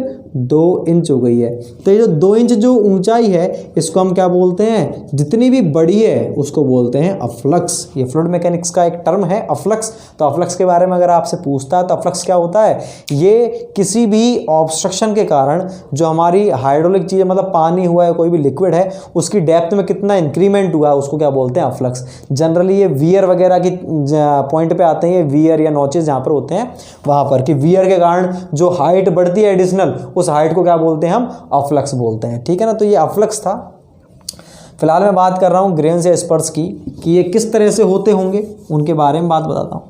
2 इंच हो गई है। तो ये जो 2 इंच जो ऊंचाई है, इसको हम क्या बोलते हैं, जितनी भी बड़ी है उसको बोलते हैं अफ्लक्स। ये फ्लूइड मैकेनिक्स का एक टर्म है अफ्लक्स। तो अफ्लक्स के बारे में अगर आपसे पूछता है तो अफ्लक्स क्या होता है, ये किसी भी ऑब्स्ट्रक्शन के कारण जो हमारी हाइड्रोलिक चीज़, मतलब पानी हुआ है, कोई भी लिक्विड है, उसकी डेप्थ में कितना इंक्रीमेंट हुआ है, उसको क्या बोलते हैं, अफ्लक्स। जनरली ये वियर वगैरह की पॉइंट पे आते हैं, ये वियर या नॉचेस जहाँ पर होते हैं वहाँ पर, कि वियर के कारण जो हाइट बढ़ती है एडिशनल, उस हाइट को क्या बोलते हैं हम, अफ्लक्स बोलते हैं, ठीक है ना। तो ये अफ्लक्स था। फिलहाल मैं बात कर रहा हूँ ग्रेन्स या स्पर्स की, कि ये किस तरह से होते होंगे, उनके बारे में बात बताता हूँ।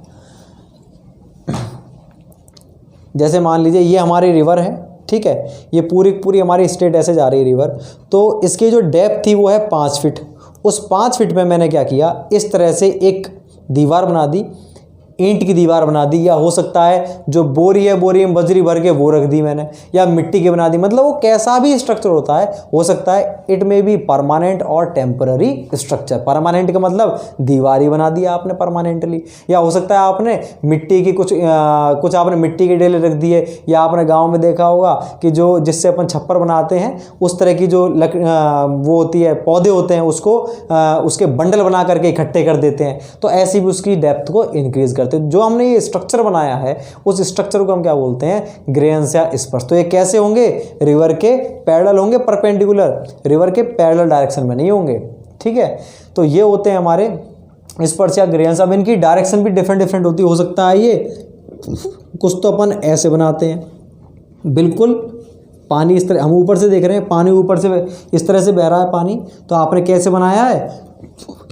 जैसे मान लीजिए ये हमारी रिवर है, ठीक है, ये पूरी हमारी स्ट्रेट ऐसे जा रही है रिवर। तो इसकी जो डेप्थ थी वो है 5 फीट। उस 5 फीट में मैंने क्या किया, इस तरह से एक दीवार बना दी, ईंट की दीवार बना दी, या हो सकता है जो बोरी है, बोरी में बजरी भर के वो रख दी मैंने, या मिट्टी की बना दी। मतलब वो कैसा भी स्ट्रक्चर होता है, हो सकता है इट में बी परमानेंट और टेम्पररी स्ट्रक्चर। परमानेंट का मतलब दीवार ही बना दिया आपने परमानेंटली, या हो सकता है आपने मिट्टी की कुछ आपने मिट्टी के डेले रख दिए, या आपने गाँव में देखा होगा कि जो जिससे अपन छप्पर बनाते हैं, उस तरह की जो वो होती है, पौधे होते हैं, उसको उसके बंडल बना करके इकट्ठे कर देते हैं। तो ऐसी भी उसकी डेप्थ को इंक्रीज करते। जो हमने ये स्ट्रक्चर बनाया है, उस स्ट्रक्चर को हम क्या बोलते हैं, ग्रेन्स या स्पर्स। तो ये कैसे होंगे, रिवर के पैरेलल होंगे, परपेंडिकुलर, रिवर के पैरेलल डायरेक्शन में नहीं होंगे, ठीक है। तो ये होते हैं हमारे स्पर्स या ग्रेन्स। अब इनकी डायरेक्शन भी डिफरेंट होती हो सकता है। ये कुछ तो अपन ऐसे बनाते हैं, बिल्कुल पानी इस तरह, हम ऊपर से देख रहे हैं, पानी ऊपर से इस तरह से बह रहा है पानी। तो आपने कैसे बनाया है,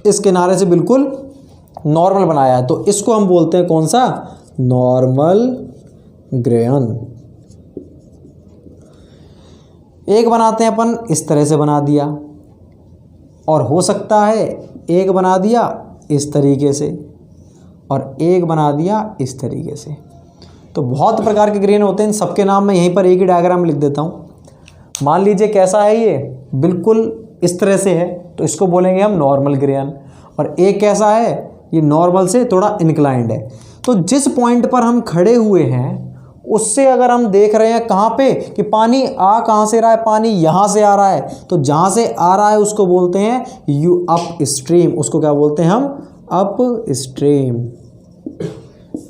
इस किनारे से बिल्कुल नॉर्मल बनाया है। तो इसको हम बोलते हैं कौन सा, नॉर्मल ग्रेन। एक बनाते हैं अपन इस तरह से बना दिया, और हो सकता है एक बना दिया इस तरीके से, और एक बना दिया इस तरीके से। तो बहुत प्रकार के ग्रेन होते हैं, इन सबके नाम मैं यहीं पर एक ही डायग्राम लिख देता हूँ। मान लीजिए कैसा है ये, बिल्कुल इस तरह से है, तो इसको बोलेंगे हम नॉर्मल ग्रेन। और एक कैसा है, ये नॉर्मल से थोड़ा इंक्लाइंड है। तो जिस पॉइंट पर हम खड़े हुए हैं उससे अगर हम देख रहे हैं कहाँ पे कि पानी आ कहाँ से रहा है, पानी यहाँ से आ रहा है, तो जहाँ से आ रहा है उसको बोलते हैं यू अप स्ट्रीम। उसको क्या बोलते हैं हम, अप स्ट्रीम।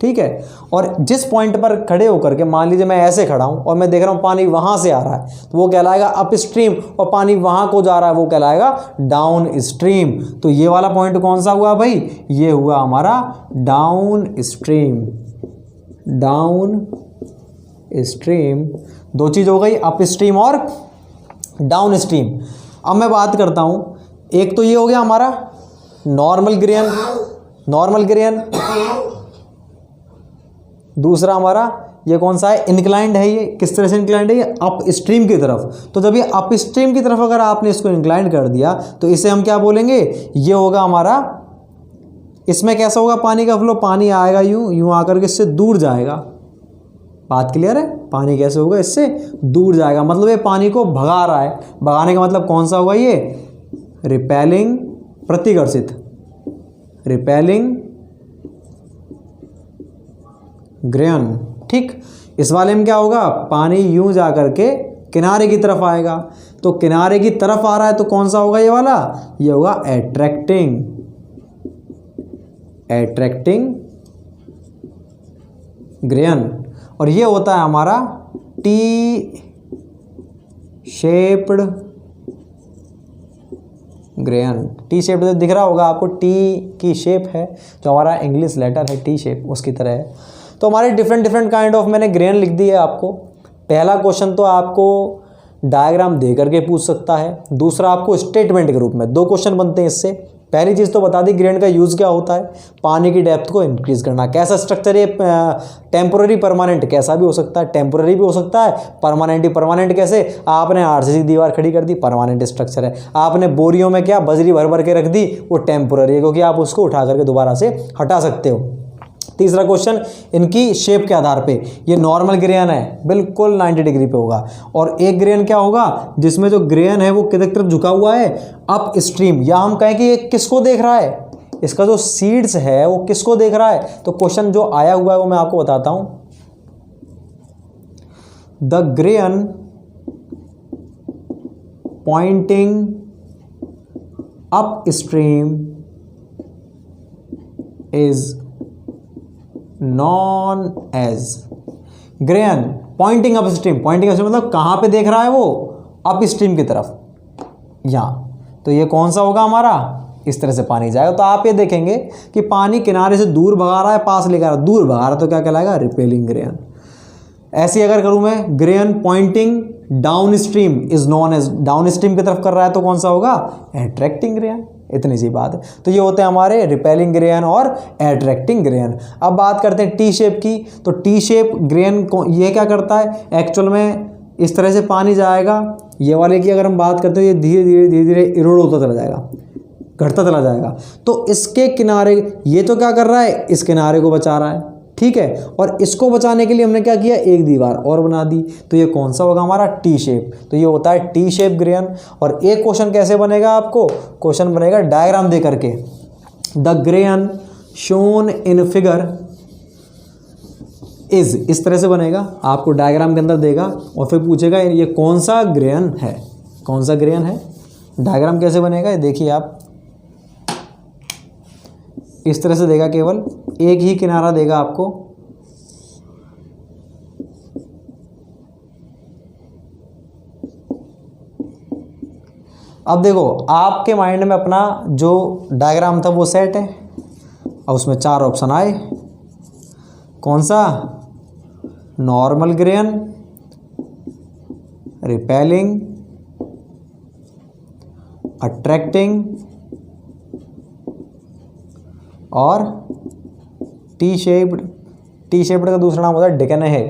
ठीक है। और जिस पॉइंट पर खड़े होकर के, मान लीजिए मैं ऐसे खड़ा हूँ और मैं देख रहा हूँ पानी वहाँ से आ रहा है, तो वो कहलाएगा अप स्ट्रीम, और पानी वहाँ को जा रहा है वो कहलाएगा डाउन स्ट्रीम। तो ये वाला पॉइंट कौन सा हुआ भाई, ये हुआ हमारा डाउन स्ट्रीम। डाउन स्ट्रीम, दो चीज़ हो गई, अप स्ट्रीम और डाउन स्ट्रीम। अब मैं बात करता हूँ, एक तो ये हो गया हमारा नॉर्मल ग्रेन, नॉर्मल ग्रेन। दूसरा हमारा ये कौन सा है, इंक्लाइंड है। ये किस तरह से इंक्लाइंड है, ये अप स्ट्रीम की तरफ। तो जब ये अप स्ट्रीम की तरफ अगर आपने इसको इंक्लाइंड कर दिया तो इसे हम क्या बोलेंगे, ये होगा हमारा, इसमें कैसा होगा पानी का फ्लो, पानी आएगा यूं यूं आकर के इससे दूर जाएगा। बात क्लियर है, पानी कैसे होगा, इससे दूर जाएगा, मतलब ये पानी को भगा रहा है। भगाने का मतलब कौन सा होगा, ये रिपेलिंग, प्रतिकर्षित, रिपेलिंग ग्रेन। ठीक, इस वाले में क्या होगा, पानी यूं जा करके किनारे की तरफ आएगा। तो किनारे की तरफ आ रहा है तो कौन सा होगा ये वाला, ये होगा एट्रैक्टिंग, एट्रैक्टिंग ग्रेन। और ये होता है हमारा T shaped grain. T shaped दिख रहा होगा आपको, टी की शेप है, जो हमारा इंग्लिश लेटर है टी शेप, उसकी तरह है। तो हमारे डिफरेंट डिफरेंट काइंड ऑफ मैंने ग्रेन लिख दी है आपको। पहला क्वेश्चन तो आपको डायग्राम दे करके पूछ सकता है, दूसरा आपको स्टेटमेंट के रूप में, दो क्वेश्चन बनते हैं इससे। पहली चीज़ तो बता दी ग्रेन का यूज़ क्या होता है, पानी की डेप्थ को इंक्रीज़ करना। कैसा स्ट्रक्चर है, टेम्पोररी परमानेंट, कैसा भी हो सकता है, टेम्पोररी भी हो सकता है, परमानेंट ही। परमानेंट कैसे, आपने आरसीसी दीवार खड़ी कर दी, परमानेंट स्ट्रक्चर है। आपने बोरियों में क्या बजरी भर भर के रख दी, वो टेम्पोररी है, क्योंकि आप उसको उठा करके दोबारा से हटा सकते हो। तीसरा क्वेश्चन, इनकी शेप के आधार पे, ये नॉर्मल ग्रेन है, बिल्कुल 90 डिग्री पे होगा। और एक ग्रेन क्या होगा जिसमें जो ग्रेन है वो किधर की तरफ झुका हुआ है, अप स्ट्रीम। या हम कहें कि ये किसको देख रहा है, इसका जो सीड्स है वो किसको देख रहा है। तो क्वेश्चन जो आया हुआ है वो मैं आपको बताता हूं। The grain pointing upstream is known as grain pointing upstream. Pointing upstream मतलब कहाँ पे देख रहा है वो, अप स्ट्रीम की तरफ, यहाँ। तो ये कौन सा होगा हमारा, इस तरह से पानी जाएगा। तो आप ये देखेंगे कि पानी किनारे से दूर भगा रहा है, पास लेकर आ रहा है, दूर भगा रहा है, तो क्या कहलाएगा, रिपेलिंग ग्रेन। ऐसे अगर करूँ मैं, grain pointing downstream is known as, downstream की तरफ कर रहा है तो कौन सा होगा, एट्रैक्टिंग ग्रेन। इतनी सी बात है। तो ये होते हैं हमारे रिपेलिंग ग्रेन और एट्रैक्टिंग ग्रेन। अब बात करते हैं टी शेप की। तो टी शेप ग्रेन को ये क्या करता है, एक्चुअल में इस तरह से पानी जाएगा। ये वाले की अगर हम बात करते हैं, ये धीरे धीरे धीरे धीरे इरोड होता चला जाएगा, घटता चला जाएगा। तो इसके किनारे, ये तो क्या कर रहा है, इस किनारे को बचा रहा है, ठीक है। और इसको बचाने के लिए हमने क्या किया, एक दीवार और बना दी। तो ये कौन सा होगा हमारा, टी शेप। तो ये होता है टी शेप ग्रेन। और एक क्वेश्चन कैसे बनेगा, आपको क्वेश्चन बनेगा डायग्राम दे करके, the grain shown in figure is, इस तरह से बनेगा, आपको डायग्राम के अंदर देगा और फिर पूछेगा ये कौन सा ग्रेन है, कौन सा ग्रेन है। डायग्राम कैसे बनेगा, ये देखिए आप, इस तरह से देगा, केवल एक ही किनारा देगा आपको। अब देखो आपके माइंड में अपना जो डायग्राम था वो सेट है, और उसमें 4 ऑप्शन आए। कौन सा, नॉर्मल ग्रेन, रिपेलिंग, अट्रैक्टिंग और टी शेप्ड। टी शेप्ड का दूसरा नाम होता है डिकने है।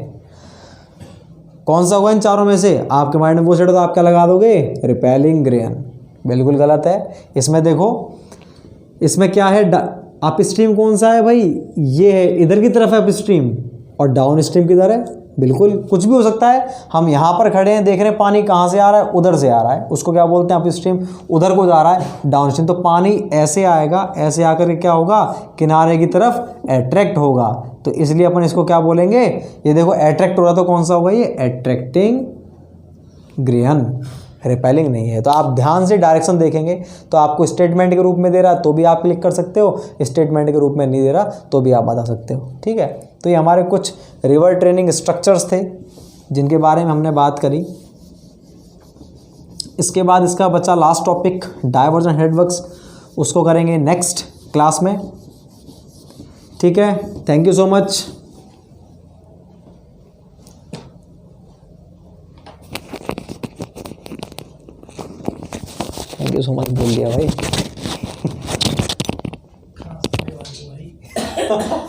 कौन सा होगा इन चारों में से? आपके माइंड में वो सेट, तो आप क्या लगा दोगे? Repelling grain. बिल्कुल गलत है। इसमें देखो, इसमें क्या है, अप स्ट्रीम कौन सा है भाई? ये है, इधर की तरफ है अप स्ट्रीम, और डाउन स्ट्रीम किधर है? बिल्कुल कुछ भी हो सकता है। हम यहाँ पर खड़े हैं, देख रहे हैं पानी कहाँ से आ रहा है, उधर से आ रहा है, उसको क्या बोलते हैं? Up stream. उधर को जा रहा है डाउन स्ट्रीम, तो पानी ऐसे आएगा, ऐसे आकर के क्या होगा? किनारे की तरफ अट्रैक्ट होगा, तो इसलिए अपन इसको क्या बोलेंगे? ये देखो अट्रैक्ट हो रहा, तो कौन सा होगा ये? अट्रैक्टिंग ग्रेन, रिपेलिंग नहीं है। तो आप ध्यान से डायरेक्शन देखेंगे, तो आपको स्टेटमेंट के रूप में दे रहा है तो भी आप क्लिक कर सकते हो, स्टेटमेंट के रूप में नहीं दे रहा तो भी आप बता सकते हो। ठीक है, तो ये हमारे कुछ रिवर ट्रेनिंग स्ट्रक्चर्स थे जिनके बारे में हमने बात करी। इसके बाद इसका बचा लास्ट टॉपिक, डायवर्जन हेडवर्क्स, उसको करेंगे नेक्स्ट क्लास में। ठीक है, thank you so much. Thank you so much बोल दिया भाई।